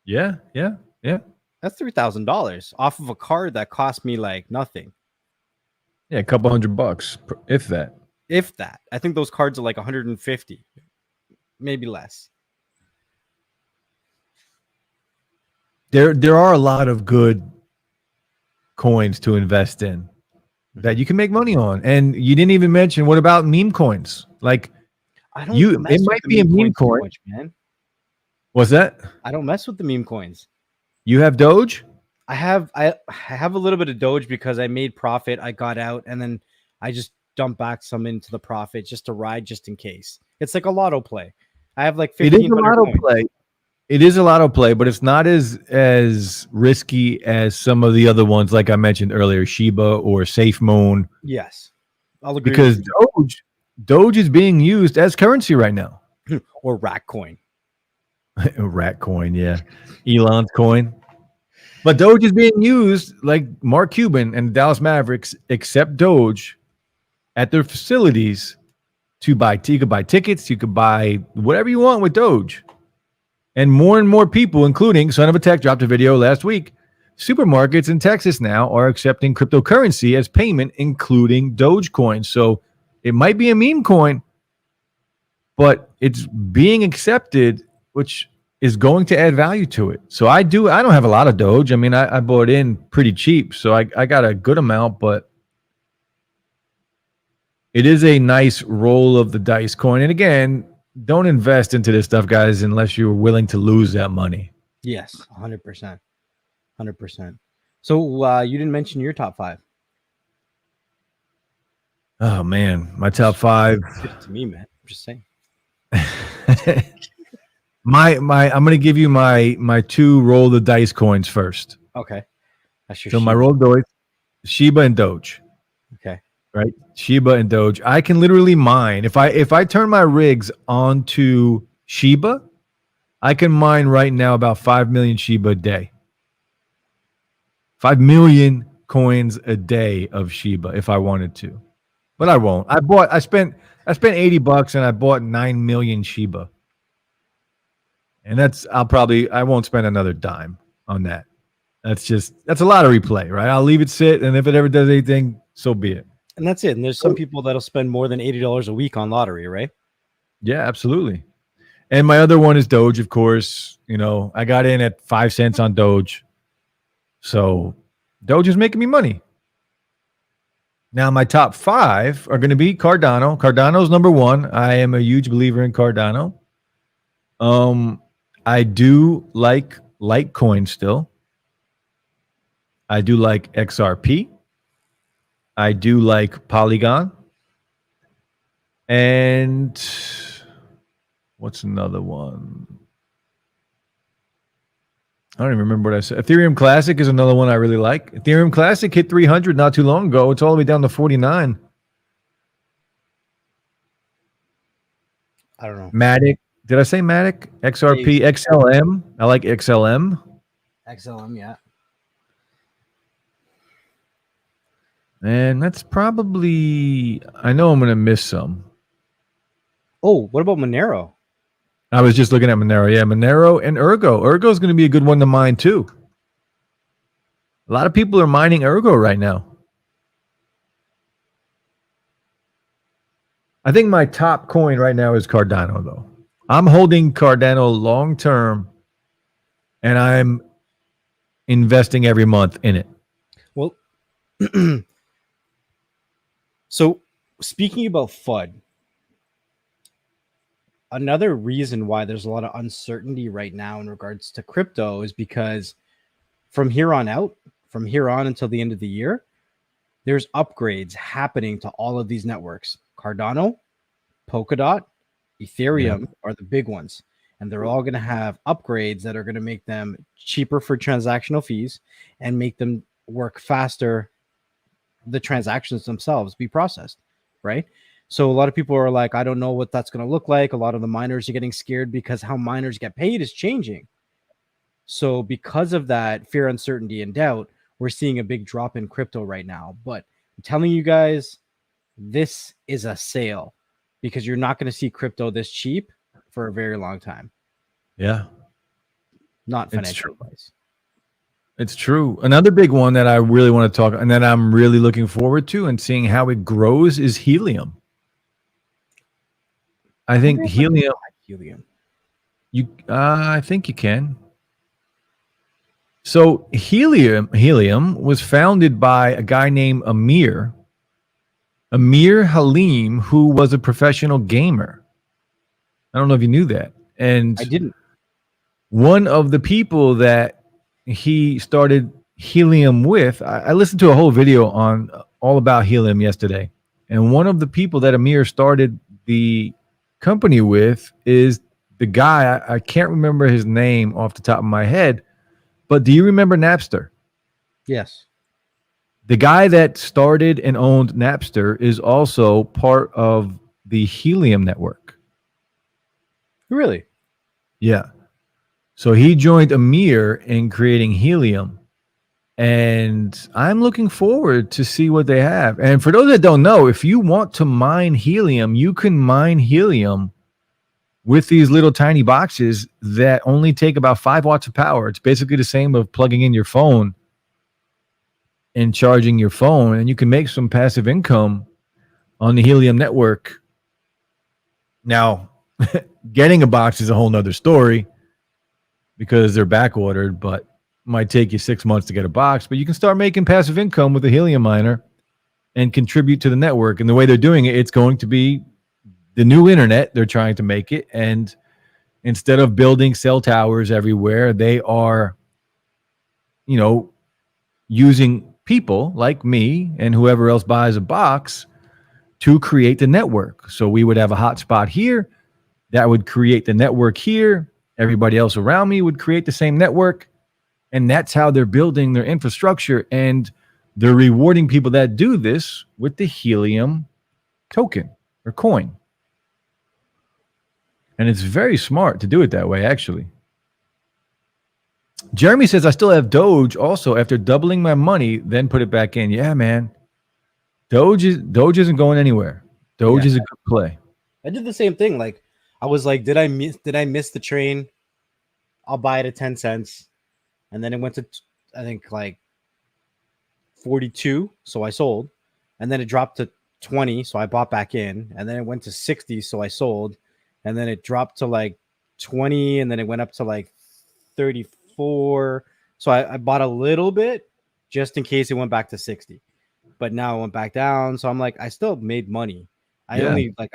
Yeah, yeah, yeah. That's $3,000 off of a card that cost me like nothing. Yeah, a couple $100, if that. If that. I think those cards are like 150, maybe less. There are a lot of good coins to invest in that you can make money on. And you didn't even mention, what about meme coins? Like, I don't it mess with might the be a meme meme coins too coin. much, man. What's that? I don't mess with the meme coins. You have Doge? I have a little bit of Doge because I made profit. I got out and then I just dumped back some into the profit just to ride just in case. It's like a lotto play. I have like It is a 1,500 lotto coins. play. It is a lotto play, but it's not as risky as some of the other ones, like I mentioned earlier, Shiba or SafeMoon, Yes. I'll agree with because Doge is being used as currency right now. you. Or Rack coin. Rat coin, yeah, Elon's coin. But Doge is being used, like Mark Cuban and Dallas Mavericks accept Doge at their facilities to buy. You could buy tickets, you could buy whatever you want with Doge. And more people, including Son of a Tech, dropped a video last week. Supermarkets in Texas now are accepting cryptocurrency as payment, including Dogecoin. So it might be a meme coin, but it's being accepted, which is going to add value to it. So I don't have a lot of Doge. I mean, I bought in pretty cheap, so I got a good amount, but it is a nice roll of the dice coin. And again, don't invest into this stuff, guys, unless you're willing to lose that money. Yes, 100%. 100%. So you didn't mention your top five. Oh man, my top five. Give it to me, man. I'm just saying. my I'm gonna give you my two roll the dice coins first. Okay. That's your So my Shiba. roll dice, Shiba and Doge. Okay. Right? Shiba and Doge. I can literally mine. If I turn my rigs onto Shiba, I can mine right now about 5 million Shiba a day. 5 million coins a day of Shiba if I wanted to. But I won't. I spent $80 and I bought 9 million Shiba. And I won't spend another dime on that. That's a lottery play, right? I'll leave it sit, and if it ever does anything, so be it. And that's it. And there's some people that'll spend more than $80 a week on lottery, right? Yeah, absolutely. And my other one is Doge, of course. You know, I got in at 5 cents on Doge. So Doge is making me money. Now, my top five are going to be Cardano. Cardano's number one. I am a huge believer in Cardano. I do like Litecoin still. I do like XRP. I do like Polygon. And what's another one? I don't even remember what I said. Ethereum Classic is another one I really like. Ethereum Classic hit 300 not too long ago. It's all the way down to 49. I don't know. Matic. Did I say Matic? XRP, XLM. I like XLM. XLM, yeah. And that's probably, I know I'm going to miss some. Oh, what about Monero? I was just looking at Monero. Yeah, Monero and Ergo. Ergo is going to be a good one to mine too. A lot of people are mining Ergo right now. I think my top coin right now is Cardano, though. I'm holding Cardano long term, and I'm investing every month in it. Well, so speaking about FUD, another reason why there's a lot of uncertainty right now in regards to crypto is because from here on until the end of the year, there's upgrades happening to all of these networks. Cardano, Polkadot, Ethereum are the big ones. And they're all going to have upgrades that are going to make them cheaper for transactional fees and make them work faster. The transactions themselves be processed, right? So a lot of people are like, I don't know what that's going to look like. A lot of the miners are getting scared because how miners get paid is changing. So because of that fear, uncertainty, and doubt, we're seeing a big drop in crypto right now. But I'm telling you guys, this is a sale because you're not going to see crypto this cheap for a very long time. Yeah. not It's financial true. advice. It's true. Another big one that I really want to talk and that I'm really looking forward to and seeing how it grows is Helium. I wonder think if I can Helium. buy helium. I think you can. So Helium was founded by a guy named Amir Halim, who was a professional gamer. I don't know if you knew that. I And didn't. one of the people that he started Helium with, I listened to a whole video on all about Helium yesterday. And one of the people that Amir started the company with is the guy, I can't remember his name off the top of my head, but do you remember Napster? Yes. The guy that started and owned Napster is also part of the Helium network. Really? Yeah. So he joined Amir in creating Helium. And I'm looking forward to see what they have. And for those that don't know, if you want to mine Helium, you can mine Helium with these little tiny boxes that only take about 5 watts of power. It's basically the same of plugging in your phone and charging your phone, and you can make some passive income on the Helium network. Now, getting a box is a whole nother story because they're back ordered, but it might take you 6 months to get a box. But you can start making passive income with a Helium miner and contribute to the network. And the way they're doing it, it's going to be the new internet. They're trying to make it. And instead of building cell towers everywhere, they are, using people like me and whoever else buys a box to create the network. So we would have a hotspot here that would create the network here. Everybody else around me would create the same network. And that's how they're building their infrastructure. And they're rewarding people that do this with the Helium token or coin. And it's very smart to do it that way, actually. Jeremy says, I still have Doge also after doubling my money, then put it back in. Yeah, man. Doge isn't going anywhere. Doge is a good play. I did the same thing. Like I was like, did I miss the train? I'll buy it at 10 cents. And then it went to I think like 42, so I sold. And then it dropped to 20, so I bought back in. And then it went to 60, so I sold. And then it dropped to like 20, and then it went up to like 34. So I bought a little bit just in case it went back to 60. But now it went back down. So I'm like, I still made money. I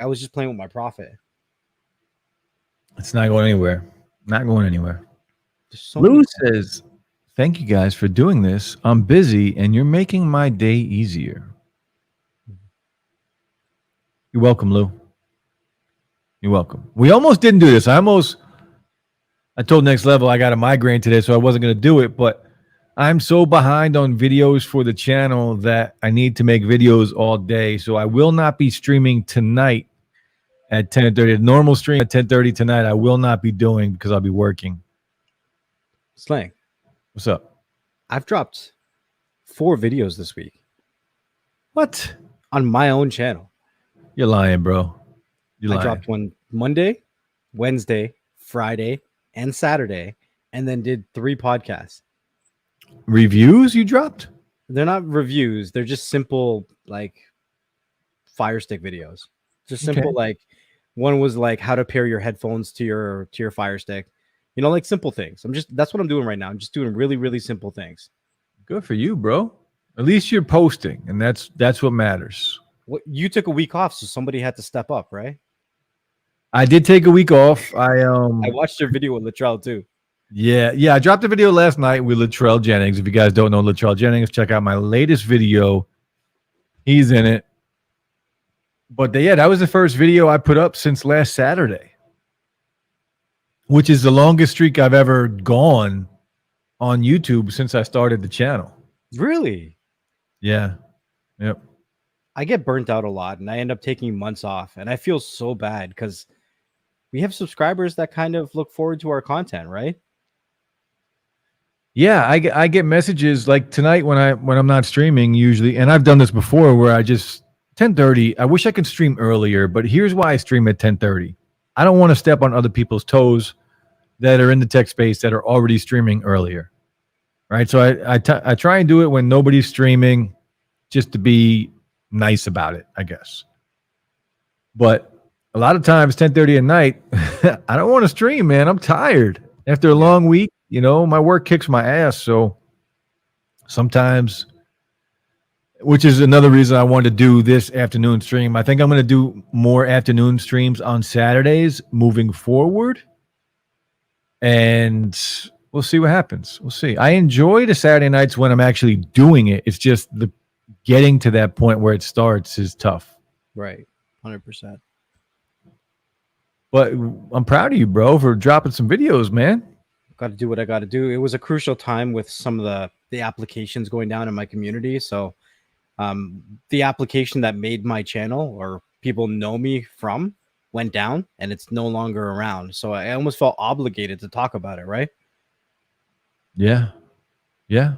was just playing with my profit. It's not going anywhere. Not going anywhere. So Lou says, thank you guys for doing this. I'm busy and you're making my day easier. You're welcome, Lou. You're welcome. We almost didn't do this. I told Next Level I got a migraine today, so I wasn't going to do it, but I'm so behind on videos for the channel that I need to make videos all day. So I will not be streaming tonight at 10:30. The normal stream at 10:30 tonight I will not be doing because I'll be working. Slang. What's up? I've dropped 4 videos this week. What? On my own channel. You're lying, bro. I dropped one Monday, Wednesday, Friday, and Saturday, and then did 3 podcasts. Reviews you dropped? They're not reviews. They're just simple, like, Fire Stick videos. Just simple, like, one was like how to pair your headphones to your Fire Stick. Like simple things. That's what I'm doing right now. I'm just doing really, really simple things. Good for you, bro. At least you're posting, and that's what matters. You took a week off, so somebody had to step up, right? I did take a week off. I watched your video with Latrell too. Yeah. I dropped a video last night with Latrell Jennings. If you guys don't know Latrell Jennings, check out my latest video. He's in it. But that was the first video I put up since last Saturday, which is the longest streak I've ever gone on YouTube since I started the channel. Really? Yeah. Yep. I get burnt out a lot, and I end up taking months off, and I feel so bad because we have subscribers that kind of look forward to our content, right? Yeah, I get messages like tonight when I'm not streaming usually, and I've done this before where I just 10:30. I wish I could stream earlier, but here's why I stream at 10:30. I don't want to step on other people's toes. that are in the tech space that are already streaming earlier, right? So I try and do it when nobody's streaming, just to be nice about it, I guess. But a lot of times, 10:30 at night, I don't want to stream, man. I'm tired after a long week. You know, my work kicks my ass. So sometimes, which is another reason I wanted to do this afternoon stream. I think I'm going to do more afternoon streams on Saturdays moving forward. And we'll see what happens. We'll see. I enjoy the Saturday nights when I'm actually doing it. It's just the getting to that point where it starts is tough. Right. 100%. But I'm proud of you, bro, for dropping some videos, man. Got to do what I got to do. It was a crucial time with some of the applications going down in my community. So the application that made my channel or people know me from went down and it's no longer around. So I almost felt obligated to talk about it, right? Yeah. Yeah.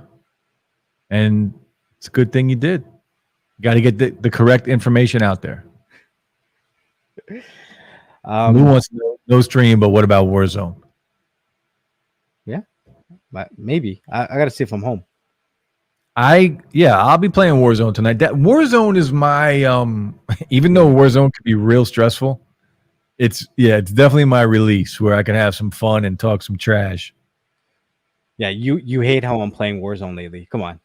And it's a good thing you did. You got to get the correct information out there. Who wants to know? No stream, but what about Warzone? Yeah, maybe. I got to see if I'm home. I'll be playing Warzone tonight. That Warzone is my even though Warzone can be real stressful, it's definitely my release where I can have some fun and talk some trash. Yeah, you hate how I'm playing Warzone lately. Come on.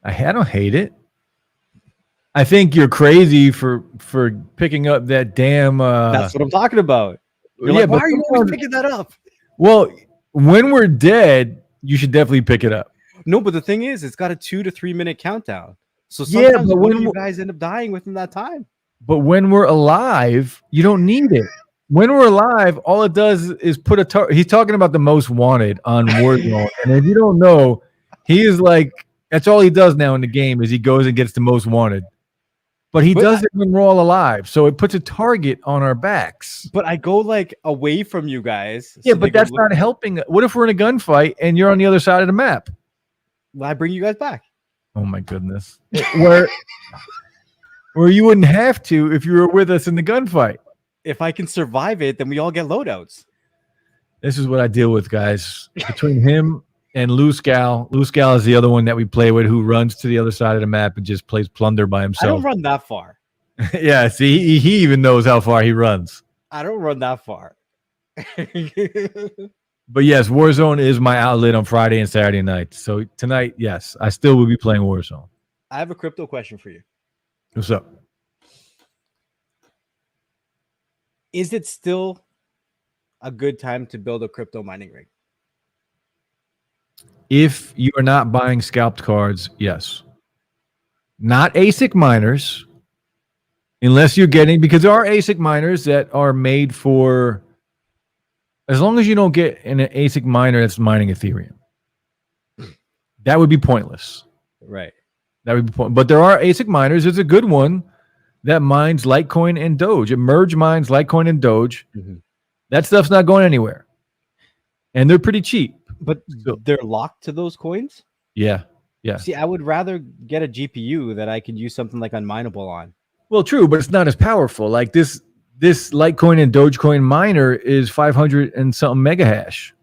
I don't hate it. I think you're crazy for picking up that damn That's what I'm talking about. You're like, why are you always picking that up? Well, when we're dead, you should definitely pick it up. No, but the thing is, it's got a 2 to 3 minute countdown. So sometimes but when you guys end up dying within that time. But when we're alive, you don't need it. When we're alive, all it does is put a he's talking about the most wanted on Warzone. And if you don't know, he is like, that's all he does now in the game is he goes and gets the most wanted. But he does it when we're all alive. So it puts a target on our backs. But I go like away from you guys. Yeah, but that's not helping. What if we're in a gunfight and you're on the other side of the map? Well, I bring you guys back. Oh my goodness. Where you wouldn't have to if you were with us in the gunfight. If I can survive it, then we all get loadouts. This is what I deal with, guys. Between him and Luscal. Luscal is the other one that we play with who runs to the other side of the map and just plays plunder by himself. I don't run that far. Yeah, see, he even knows how far he runs. I don't run that far. But yes, Warzone is my outlet on Friday and Saturday night. So tonight, yes, I still will be playing Warzone. I have a crypto question for you. What's up? Is it still a good time to build a crypto mining rig? If you are not buying scalped cards, yes. Not ASIC miners, unless you're getting, because there are ASIC miners that are made for, as long as you don't get an ASIC miner that's mining Ethereum. That would be pointless. Right. That would be pointless. But there are ASIC miners. There's a good one that mines Litecoin and Doge. It merge mines Litecoin and Doge. Mm-hmm. That stuff's not going anywhere. And they're pretty cheap. But they're locked to those coins? Yeah. Yeah. See, I would rather get a GPU that I could use something like Unmineable on. Well, true, but it's not as powerful. Like this Litecoin and Dogecoin miner is 500 and something megahash.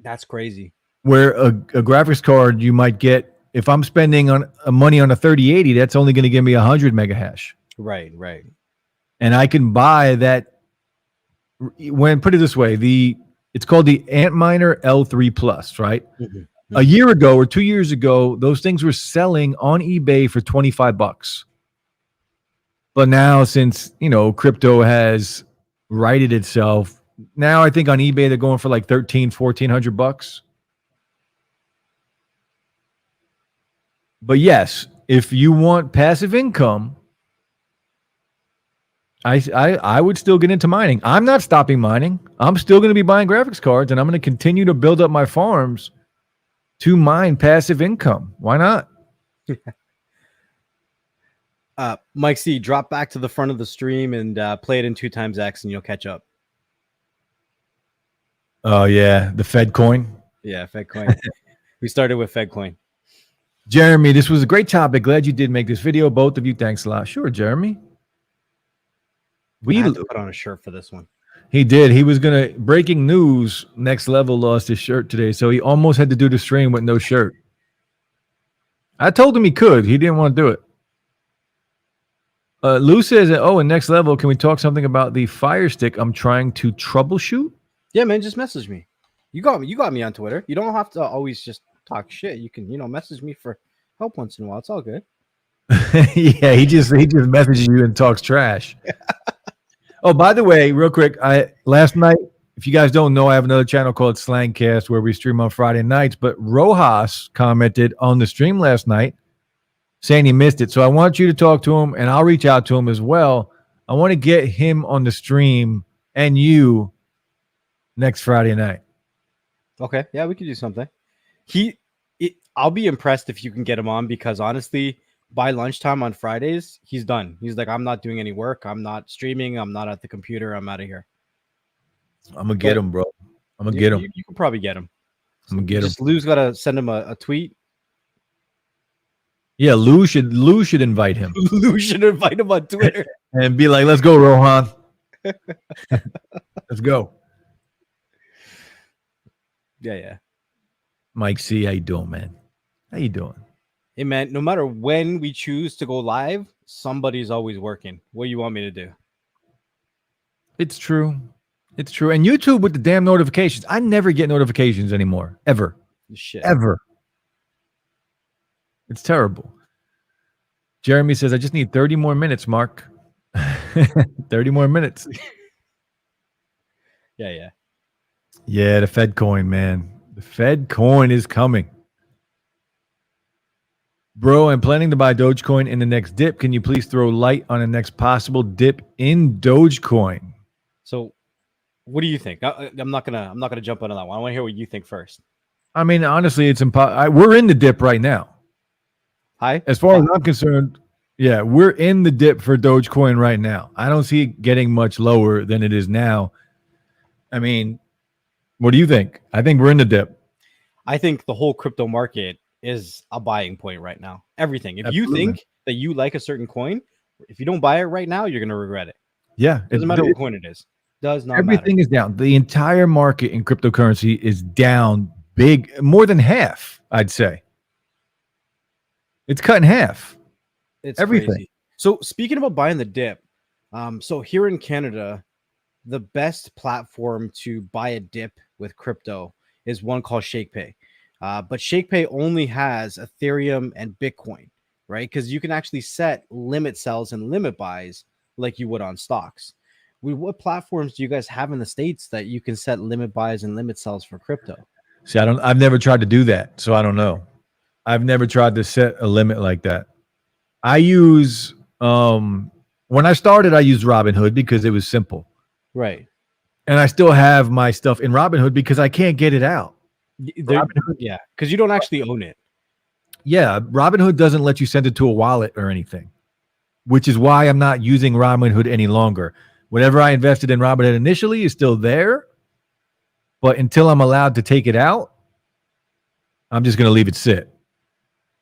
That's crazy. Where a graphics card you might get, if I'm spending on money on a 3080, that's only going to give me 100 megahash. Right, right. And I can buy that. Put it this way, it's called the Antminer L3 Plus, right? Mm-hmm. A year ago or 2 years ago, those things were selling on eBay for $25. But now, since crypto has righted itself, now I think on eBay they're going for like $1,400 But yes, if you want passive income, I would still get into mining. I'm not stopping mining. I'm still going to be buying graphics cards, and I'm going to continue to build up my farms to mine passive income. Why not? Mike C, drop back to the front of the stream and play it in 2x and you'll catch up. Oh, yeah. The Fedcoin. Yeah, Fedcoin. We started with Fedcoin. Jeremy, this was a great topic. Glad you did make this video. Both of you, thanks a lot. Sure, Jeremy. We have to put on a shirt for this one. He did. He was gonna breaking news. Next Level lost his shirt today, so he almost had to do the stream with no shirt. I told him he could. He didn't want to do it. Lou says, "Oh, and Next Level, can we talk something about the Fire Stick? I'm trying to troubleshoot." Yeah, man, just message me. You got me. You got me on Twitter. You don't have to always just talk shit. You can, message me for help once in a while. It's all good. Yeah, he just messages you and talks trash. Oh, by the way, real quick, last night, if you guys don't know, I have another channel called Slangcast where we stream on Friday nights. But Rojas commented on the stream last night saying he missed it. So I want you to talk to him, and I'll reach out to him as well. I want to get him on the stream and you next Friday night. Okay, yeah, we could do something. I'll be impressed if you can get him on, because honestly, by lunchtime on Fridays, he's done. He's like, I'm not doing any work. I'm not streaming. I'm not at the computer. I'm out of here. I'm gonna get him, bro. I'm gonna get him. You can probably get him. I'm gonna get him. Lou's got to send him a tweet. Yeah, Lou should invite him. Lou should invite him on Twitter and be like, "Let's go, Rohan. Let's go." Yeah. Mike C, how you doing, man? How you doing? Hey, man, no matter when we choose to go live, somebody's always working. What do you want me to do? It's true. It's true. And YouTube with the damn notifications. I never get notifications anymore. Ever. Shit. Ever. It's terrible. Jeremy says, I just need 30 more minutes, Mark. 30 more minutes. Yeah. Yeah, the Fedcoin, man. The Fedcoin is coming. Bro, I'm planning to buy Dogecoin in the next dip. Can you please throw light on the next possible dip in Dogecoin? So, what do you think? I'm not gonna jump into that one. I want to hear what you think first. I mean, honestly, it's impossible. We're in the dip right now. Hi. As far as I'm concerned, yeah, we're in the dip for Dogecoin right now. I don't see it getting much lower than it is now. I mean, what do you think? I think we're in the dip. I think the whole crypto market is a buying point right now. Everything. If you think that you like a certain coin, if you don't buy it right now, you're going to regret it. Yeah. It doesn't matter what coin it is. Does not Everything matter. is down. The entire market in cryptocurrency is down big, more than half, I'd say. It's cut in half. It's everything. Crazy. So speaking about buying the dip, so here in Canada, the best platform to buy a dip with crypto is one called ShakePay. But ShakePay only has Ethereum and Bitcoin, right? Because you can actually set limit sells and limit buys like you would on stocks. What platforms do you guys have in the States that you can set limit buys and limit sells for crypto? See, I've never tried to do that, so I don't know. I've never tried to set a limit like that. I use when I started, I used Robinhood because it was simple. Right. And I still have my stuff in Robinhood because I can't get it out. Yeah, because you don't actually own it. Yeah, Robinhood doesn't let you send it to a wallet or anything, which is why I'm not using Robinhood any longer. Whatever I invested in Robinhood initially is still there, but until I'm allowed to take it out, I'm just going to leave it sit.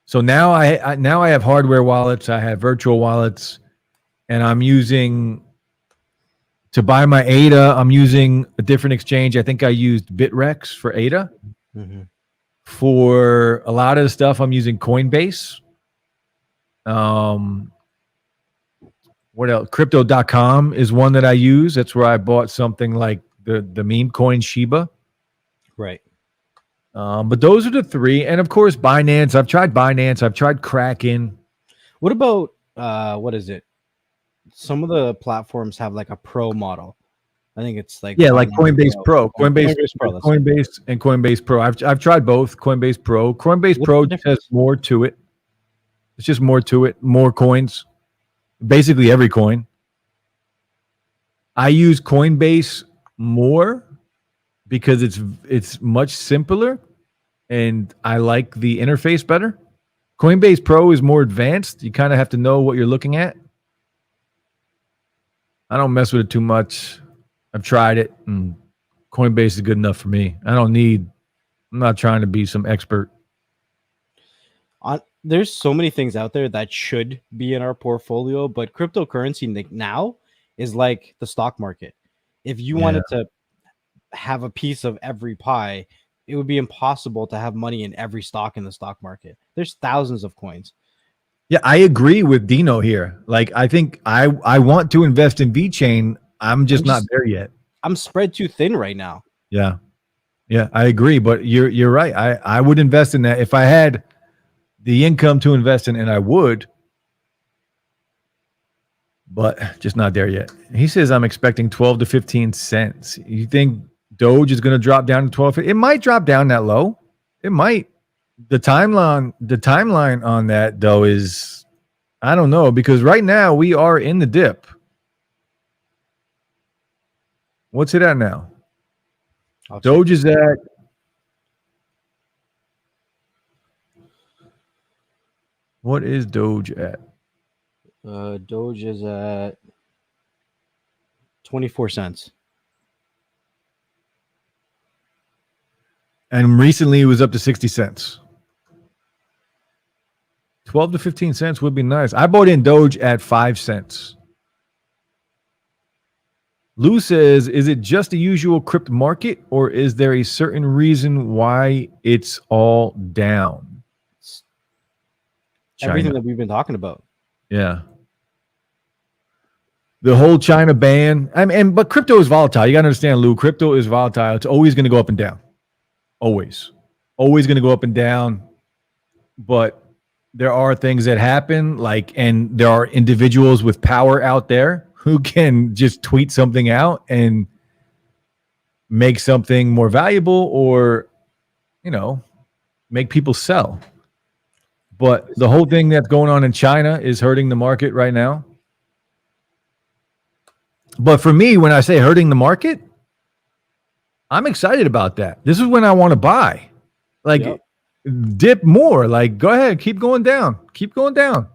So now I have hardware wallets, I have virtual wallets, and I'm using to buy my ADA. I'm using a different exchange. I think I used Bitrex for ADA. Mm-hmm. For a lot of the stuff, I'm using Coinbase. What else? Crypto.com is one that I use. That's where I bought something like the meme coin Shiba. Right. But those are the three. And of course, Binance. I've tried Binance. I've tried Kraken. What about, what is it? Some of the platforms have like a pro model. I think it's like like Coinbase Pro. Coinbase Pro. Coinbase and Coinbase Pro. I've tried both. Coinbase Pro. Coinbase Pro just has more to it. It's just more to it. More coins. Basically every coin. I use Coinbase more because it's much simpler and I like the interface better. Coinbase Pro is more advanced. You kind of have to know what you're looking at. I don't mess with it too much. I've tried it, and Coinbase is good enough for me. I'm not trying to be some expert. There's so many things out there that should be in our portfolio, but cryptocurrency now is like the stock market. If you Yeah. wanted to have a piece of every pie, it would be impossible to have money in every stock in the stock market. There's thousands of coins. Yeah, I agree with Dino here. Like, I think I want to invest in VeChain. I'm just not there yet. I'm spread too thin right now. Yeah. Yeah, I agree. But you're right. I would invest in that if I had the income to invest in, and I would, but just not there yet. He says I'm expecting 12 to 15 cents. You think Doge is going to drop down to 12? It might drop down that low. It might. The timeline on that though is, I don't know, because right now we are in the dip. What's it at now? Doge is at, what is Doge at? Doge is at 24 cents. And recently it was up to 60 cents. 12 to 15 cents would be nice. I bought in Doge at 5 cents. Lou says, is it just the usual crypto market, or is there a certain reason why it's all down? Everything that we've been talking about. Yeah. The whole China ban. But crypto is volatile. You got to understand, Lou, crypto is volatile. It's always going to go up and down. Always. Always going to go up and down. But there are things that happen, and there are individuals with power out there who can just tweet something out and make something more valuable, or, make people sell. But the whole thing that's going on in China is hurting the market right now. But for me, when I say hurting the market, I'm excited about that. This is when I want to buy. Dip more. Go ahead, keep going down. Keep going down.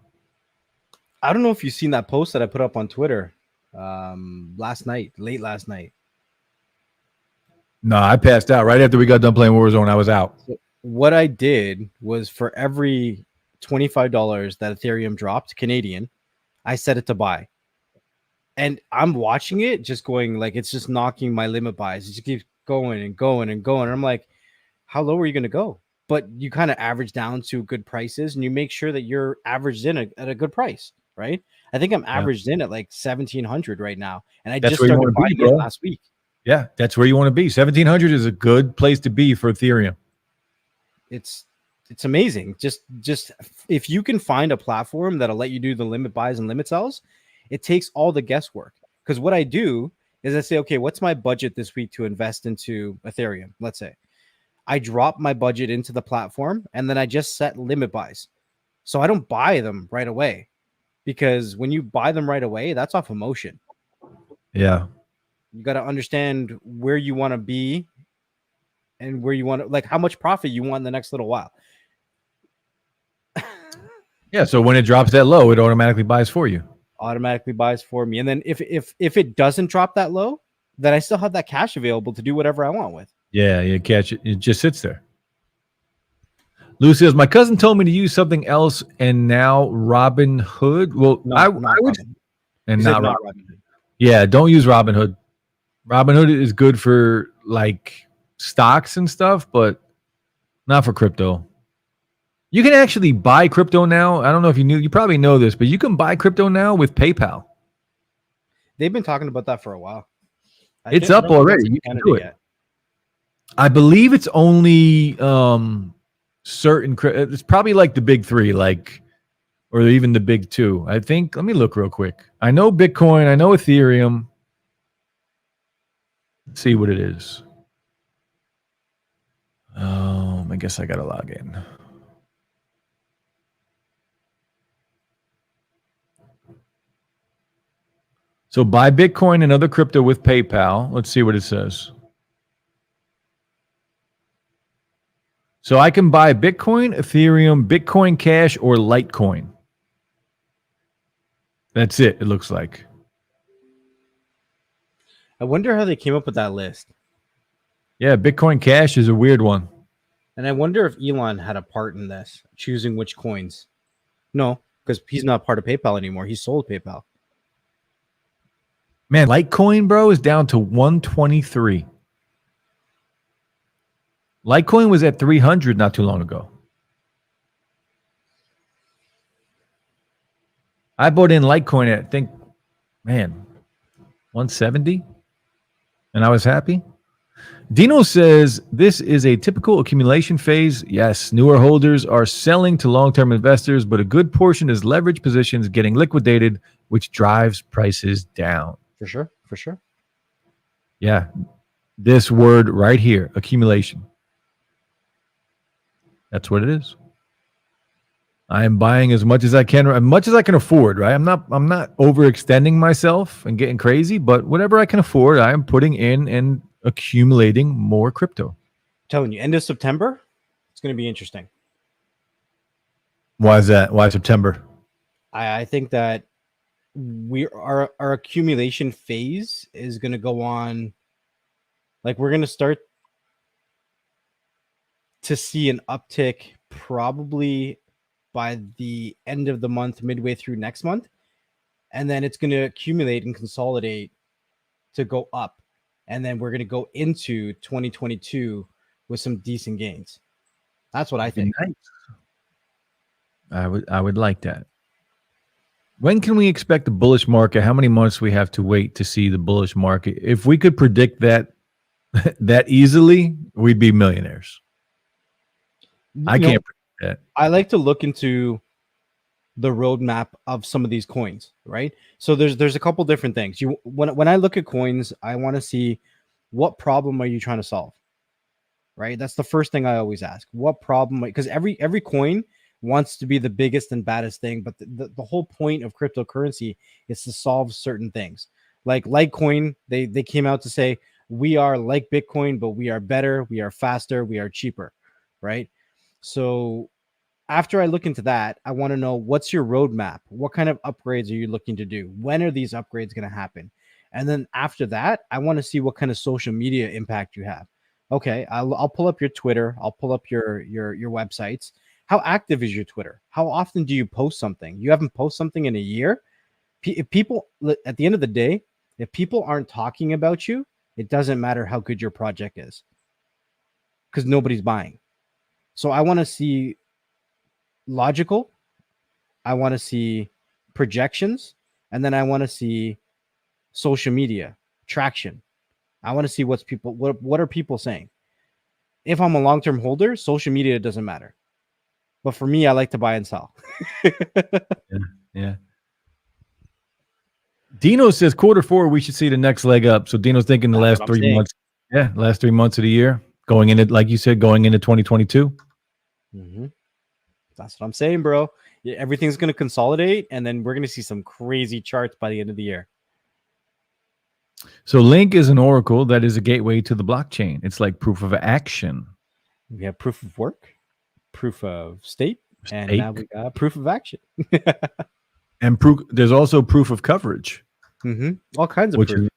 I don't know if you've seen that post that I put up on Twitter late last night. No, I passed out right after we got done playing Warzone. I was out. So what I did was, for every $25 that Ethereum dropped Canadian, I set it to buy. And I'm watching it just going, it's just knocking my limit buys. It just keeps going and going and going. And I'm like, how low are you going to go? But you kind of average down to good prices, and you make sure that you're averaged in at a good price, right? I think I'm averaged in at 1,700 right now. And just started buying it last week. Yeah, that's where you want to be. 1,700 is a good place to be for Ethereum. It's amazing. Just if you can find a platform that'll let you do the limit buys and limit sells, it takes all the guesswork. Because what I do is I say, okay, what's my budget this week to invest into Ethereum? Let's say I drop my budget into the platform, and then I just set limit buys. So I don't buy them right away, because when you buy them right away, that's off emotion. Yeah. You got to understand where you want to be and where you want to, how much profit you want in the next little while. Yeah. So when it drops that low, it automatically buys for you. Automatically buys for me. And then if it doesn't drop that low, then I still have that cash available to do whatever I want with. Yeah, you catch it. It just sits there. Lou says, my cousin told me to use something else, and now Robinhood. Well, I would, and not Robinhood. Yeah, don't use Robinhood. Robinhood is good for stocks and stuff, but not for crypto. You can actually buy crypto now. I don't know if you knew. You probably know this, but you can buy crypto now with PayPal. They've been talking about that for a while. It's up already. You can do it. I believe it's only certain. It's probably the big three, or even the big two. I think. Let me look real quick. I know Bitcoin. I know Ethereum. Let's see what it is. I guess I gotta log in. So buy Bitcoin and other crypto with PayPal. Let's see what it says. So I can buy Bitcoin, Ethereum, Bitcoin Cash, or Litecoin. That's it, it looks like. I wonder how they came up with that list. Yeah, Bitcoin Cash is a weird one. And I wonder if Elon had a part in this, choosing which coins. No, because he's not part of PayPal anymore. He sold PayPal. Man, Litecoin, bro, is down to 123. Litecoin was at 300 not too long ago. I bought in Litecoin at, I think, man, 170, and I was happy. Dino says this is a typical accumulation phase. Yes, newer holders are selling to long-term investors, but a good portion is leverage positions getting liquidated, which drives prices down. For sure. For sure. Yeah, this word right here, accumulation. That's what it is. I am buying as much as I can, as much as I can afford, right? I'm not overextending myself and getting crazy, but whatever I can afford, I am putting in and accumulating more crypto. I'm telling you, end of September, it's going to be interesting. Why is that? Why September? I think that our accumulation phase is going to go on. Like, we're going to start to see an uptick probably by the end of the month, midway through next month. And then it's going to accumulate and consolidate to go up. And then we're going to go into 2022 with some decent gains. That's what I think. Nice. I would like that. When can we expect the bullish market? How many months we have to wait to see the bullish market? If we could predict that that easily, we'd be millionaires. I can't predict that. I like to look into the roadmap of some of these coins, right? So there's a couple different things. When I look at coins, I want to see what problem are you trying to solve, right? That's the first thing I always ask. What problem? Because every coin wants to be the biggest and baddest thing, but the whole point of cryptocurrency is to solve certain things. Like Litecoin, they came out to say we are like Bitcoin, but we are better, we are faster, we are cheaper, right? So after I look into that, I want to know what's your roadmap? What kind of upgrades are you looking to do? When are these upgrades going to happen? And then after that, I want to see what kind of social media impact you have. Okay, I'll pull up your Twitter. I'll pull up your websites. How active is your Twitter? How often do you post something? You haven't posted something in a year. If people, at the end of the day, if people aren't talking about you, it doesn't matter how good your project is, because nobody's buying. So I want to see logical, I want to see projections, and then I want to see social media traction. I want to see what are people saying. If I'm a long-term holder, social media doesn't matter. But for me, I like to buy and sell. Yeah. Dino says Q4 we should see the next leg up. So Dino's thinking the last 3 months. Yeah, last 3 months of the year, going into, like you said, going into 2022. Mm-hmm. That's what I'm saying, bro. Yeah, everything's going to consolidate, and then we're going to see some crazy charts by the end of the year. So Link is an oracle that is a gateway to the blockchain. It's like proof of action. We have proof of work, proof of state, and now we got proof of action. And proof. There's also proof of coverage. Mm-hmm. All kinds of proof.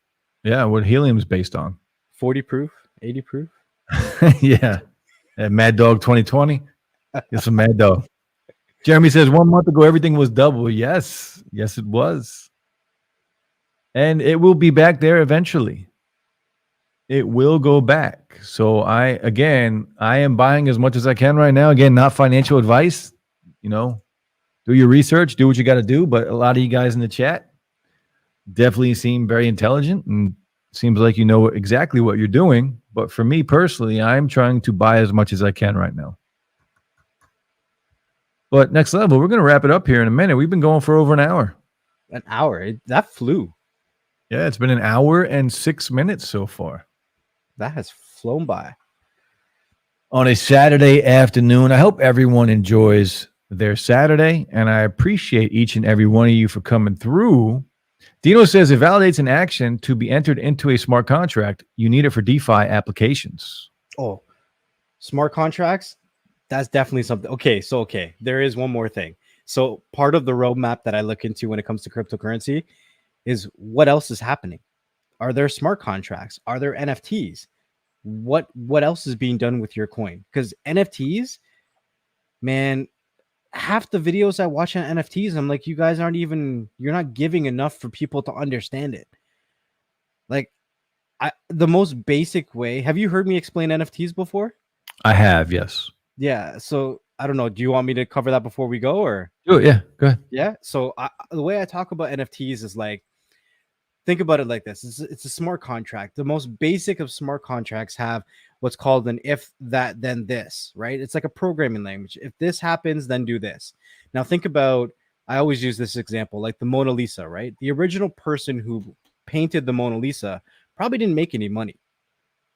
What Helium's based on. 40 proof, 80 proof. Yeah. Mad Dog 2020. It's a Mad Dog. Jeremy says 1 month ago everything was double. Yes, it was. And it will be back there eventually. It will go back. So I am buying as much as I can right now. Again, not financial advice. Do your research, do what you got to do. But a lot of you guys in the chat definitely seem very intelligent, and seems like you know exactly what you're doing. But for me personally, I'm trying to buy as much as I can right now. But next level, we're going to wrap it up here in a minute. We've been going for over an hour. An hour? That flew. Yeah, it's been an hour and 6 minutes so far. That has flown by. On a Saturday afternoon. I hope everyone enjoys their Saturday, and I appreciate each and every one of you for coming through. Dino says it validates an action to be entered into a smart contract. You need it for DeFi applications. Oh, smart contracts? That's definitely something. Okay. There is one more thing. So part of the roadmap that I look into when it comes to cryptocurrency is what else is happening. Are there smart contracts? Are there NFTs? What else is being done with your coin? Because NFTs, man, half the videos I watch on NFTs, I'm like, you guys you're not giving enough for people to understand it. Like the most basic way. Have you heard me explain NFTs before? I have, yes. Yeah. So I don't know. Do you want me to cover that before we go, or Do it, yeah. Go ahead. yeah? So the way I talk about NFTs is like, think about it like this: it's a smart contract. The most basic of smart contracts have what's called an if that then this, right? It's like a programming language. If this happens, then do this. Now think about. I always use this example, like the Mona Lisa, right? The original person who painted the Mona Lisa probably didn't make any money,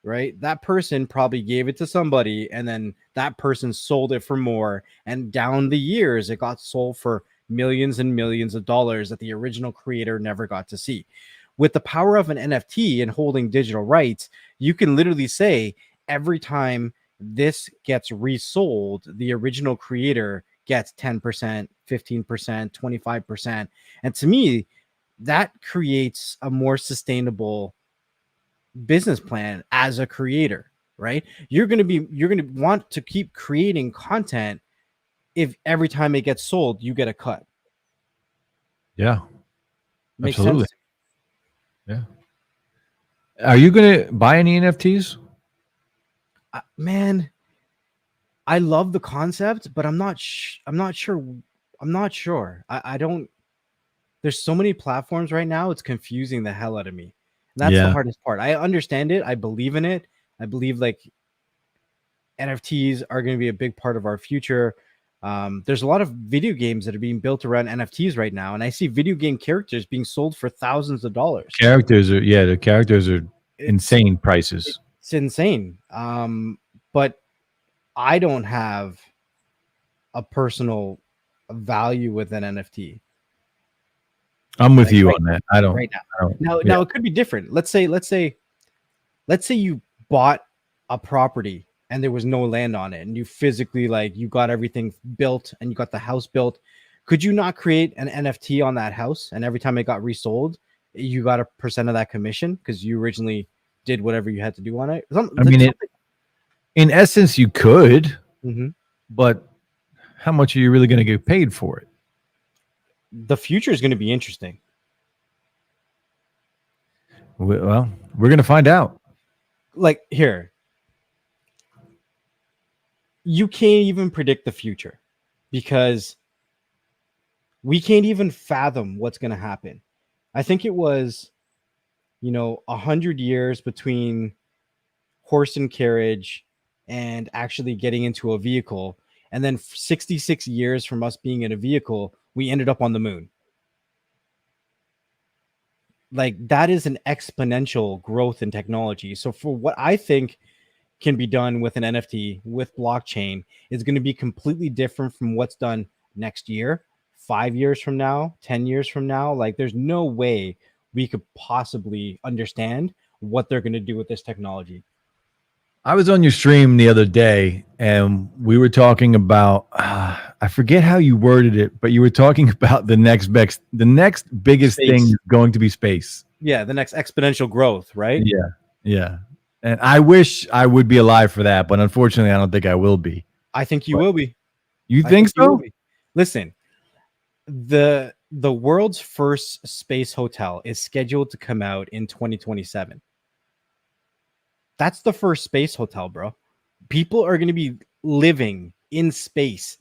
right? That person probably gave it to somebody, and then that person sold it for more. And down the years, it got sold for millions and millions of dollars that the original creator never got to see. With the power of an NFT and holding digital rights, you can literally say every time this gets resold, the original creator gets 10%, 15%, 25%. And to me, that creates a more sustainable business plan as a creator, right? You're going to want to keep creating content if every time it gets sold, you get a cut. Yeah. Makes Absolutely. sense. Yeah. Are you going to buy any NFTs? Man, I love the concept, but I'm not sure. I'm not sure. I don't. There's so many platforms right now. It's confusing the hell out of me. And that's the Yeah. hardest part. I understand it. I believe in it. I believe like NFTs are going to be a big part of our future. There's a lot of video games that are being built around NFTs right now, and I see video game characters being sold for thousands of dollars. The characters are It's insane prices. it's insane. But I don't have a personal value with an NFT. I'm with Like you on that. I don't. right now. I don't Now, yeah. now it could be different. Let's say you bought a property and there was no land on it, and you physically like you got everything built and you got the house built. Could you not create an NFT on that house, and every time it got resold, you got a percent of that commission because you originally did whatever you had to do on it? I mean, in essence, you could, Mhm. but how much are you really going to get paid for it? The future is going to be interesting. Well, we're going to find out. Like here, you can't even predict the future because we can't even fathom what's going to happen. I think it was, 100 years between horse and carriage and actually getting into a vehicle. And then 66 years from us being in a vehicle, we ended up on the moon. Like that is an exponential growth in technology. So for what I think can be done with an NFT with blockchain is going to be completely different from what's done next year, 5 years from now, 10 years from now. Like there's no way we could possibly understand what they're going to do with this technology. I was on your stream the other day, and we were talking about. I forget how you worded it, but you were talking about the next biggest Space. thing is going to be space. Yeah, the next exponential growth, right? Yeah, yeah. And I wish I would be alive for that, but unfortunately, I don't think I will be. I think you will be. You I think you will so? be. Listen, the world's first space hotel is scheduled to come out in 2027. That's the first space hotel, bro. People are going to be living in space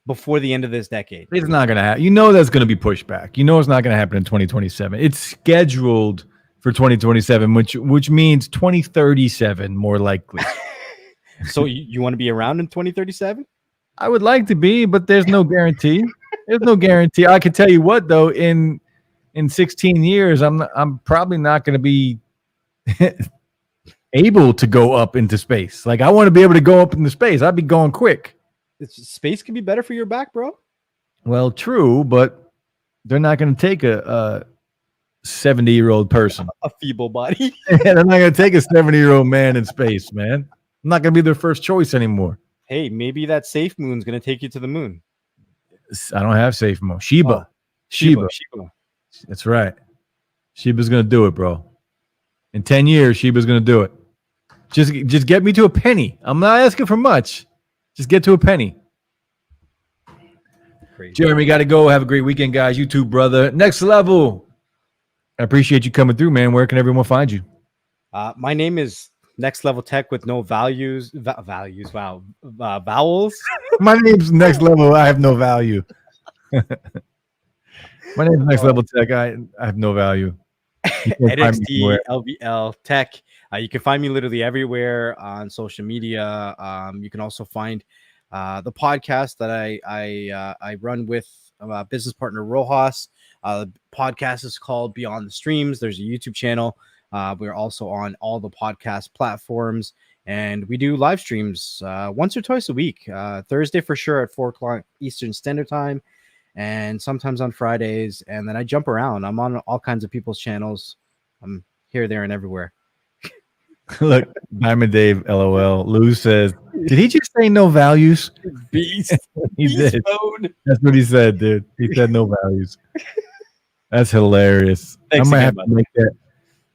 before the end of this decade. It's not going to happen. You know that's going to be pushed back. You know it's not going to happen in 2027. It's scheduled for 2027, which means 2037 more likely. So you want to be around in 2037? I would like to be, but there's no guarantee. There's no guarantee. I can tell you what though, in 16 years, I'm probably not going to be able to go up into space. Like I want to be able to go up into space. I'd be going quick. Space can be better for your back, bro. Well, true, but they're not going to take a 70-year-old person. A feeble body. They're not going to take a 70-year-old man in space, man. I'm not going to be their first choice anymore. Hey, maybe that safe moon's going to take you to the moon. I don't have safe mo. Shiba. Oh, Shiba. That's right. Shiba's going to do it, bro. In 10 years, Shiba's going to do it. Just get me to a penny. I'm not asking for much. Just get to a penny. Crazy. Jeremy, got to go. Have a great weekend, guys. You too, brother. Next level. I appreciate you coming through, man. Where can everyone find you? My name is Next Level Tech with no values. Values. Wow. Vowels. My name's Next Level. I have no value. My name's Next Level Tech. I have no value. You can't find me NXT anywhere. LBL Tech. You can find me literally everywhere on social media. You can also find the podcast that I run with business partner Rojas. The podcast is called Beyond the Streams. There's a YouTube channel. We're also on all the podcast platforms, and we do live streams once or twice a week. Thursday for sure at 4 o'clock Eastern Standard Time, and sometimes on Fridays. And then I jump around. I'm on all kinds of people's channels. I'm here, there, and everywhere. Look, Diamond Dave, LOL. Lou says, did he just say no values? Beast. He Beast did. mode. That's what he said, dude. He said no values. That's hilarious. Thanks I'm again,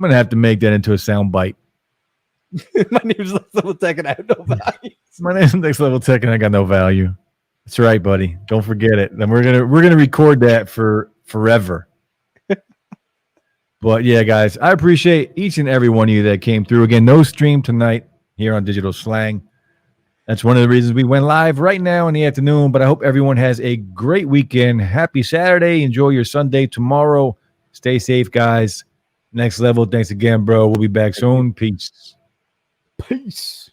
gonna have to make that into a sound bite. My name's Next Level Tech, and I have no value. My name's Next Level Tech, and I got no value. That's right, buddy. Don't forget it. Then we're gonna record that for forever. But yeah, guys, I appreciate each and every one of you that came through. Again, no stream tonight here on Digital Slang. That's one of the reasons we went live right now in the afternoon. But I hope everyone has a great weekend. Happy Saturday. Enjoy your Sunday tomorrow. Stay safe, guys. Next Level. Thanks again, bro. We'll be back soon. Peace. Peace.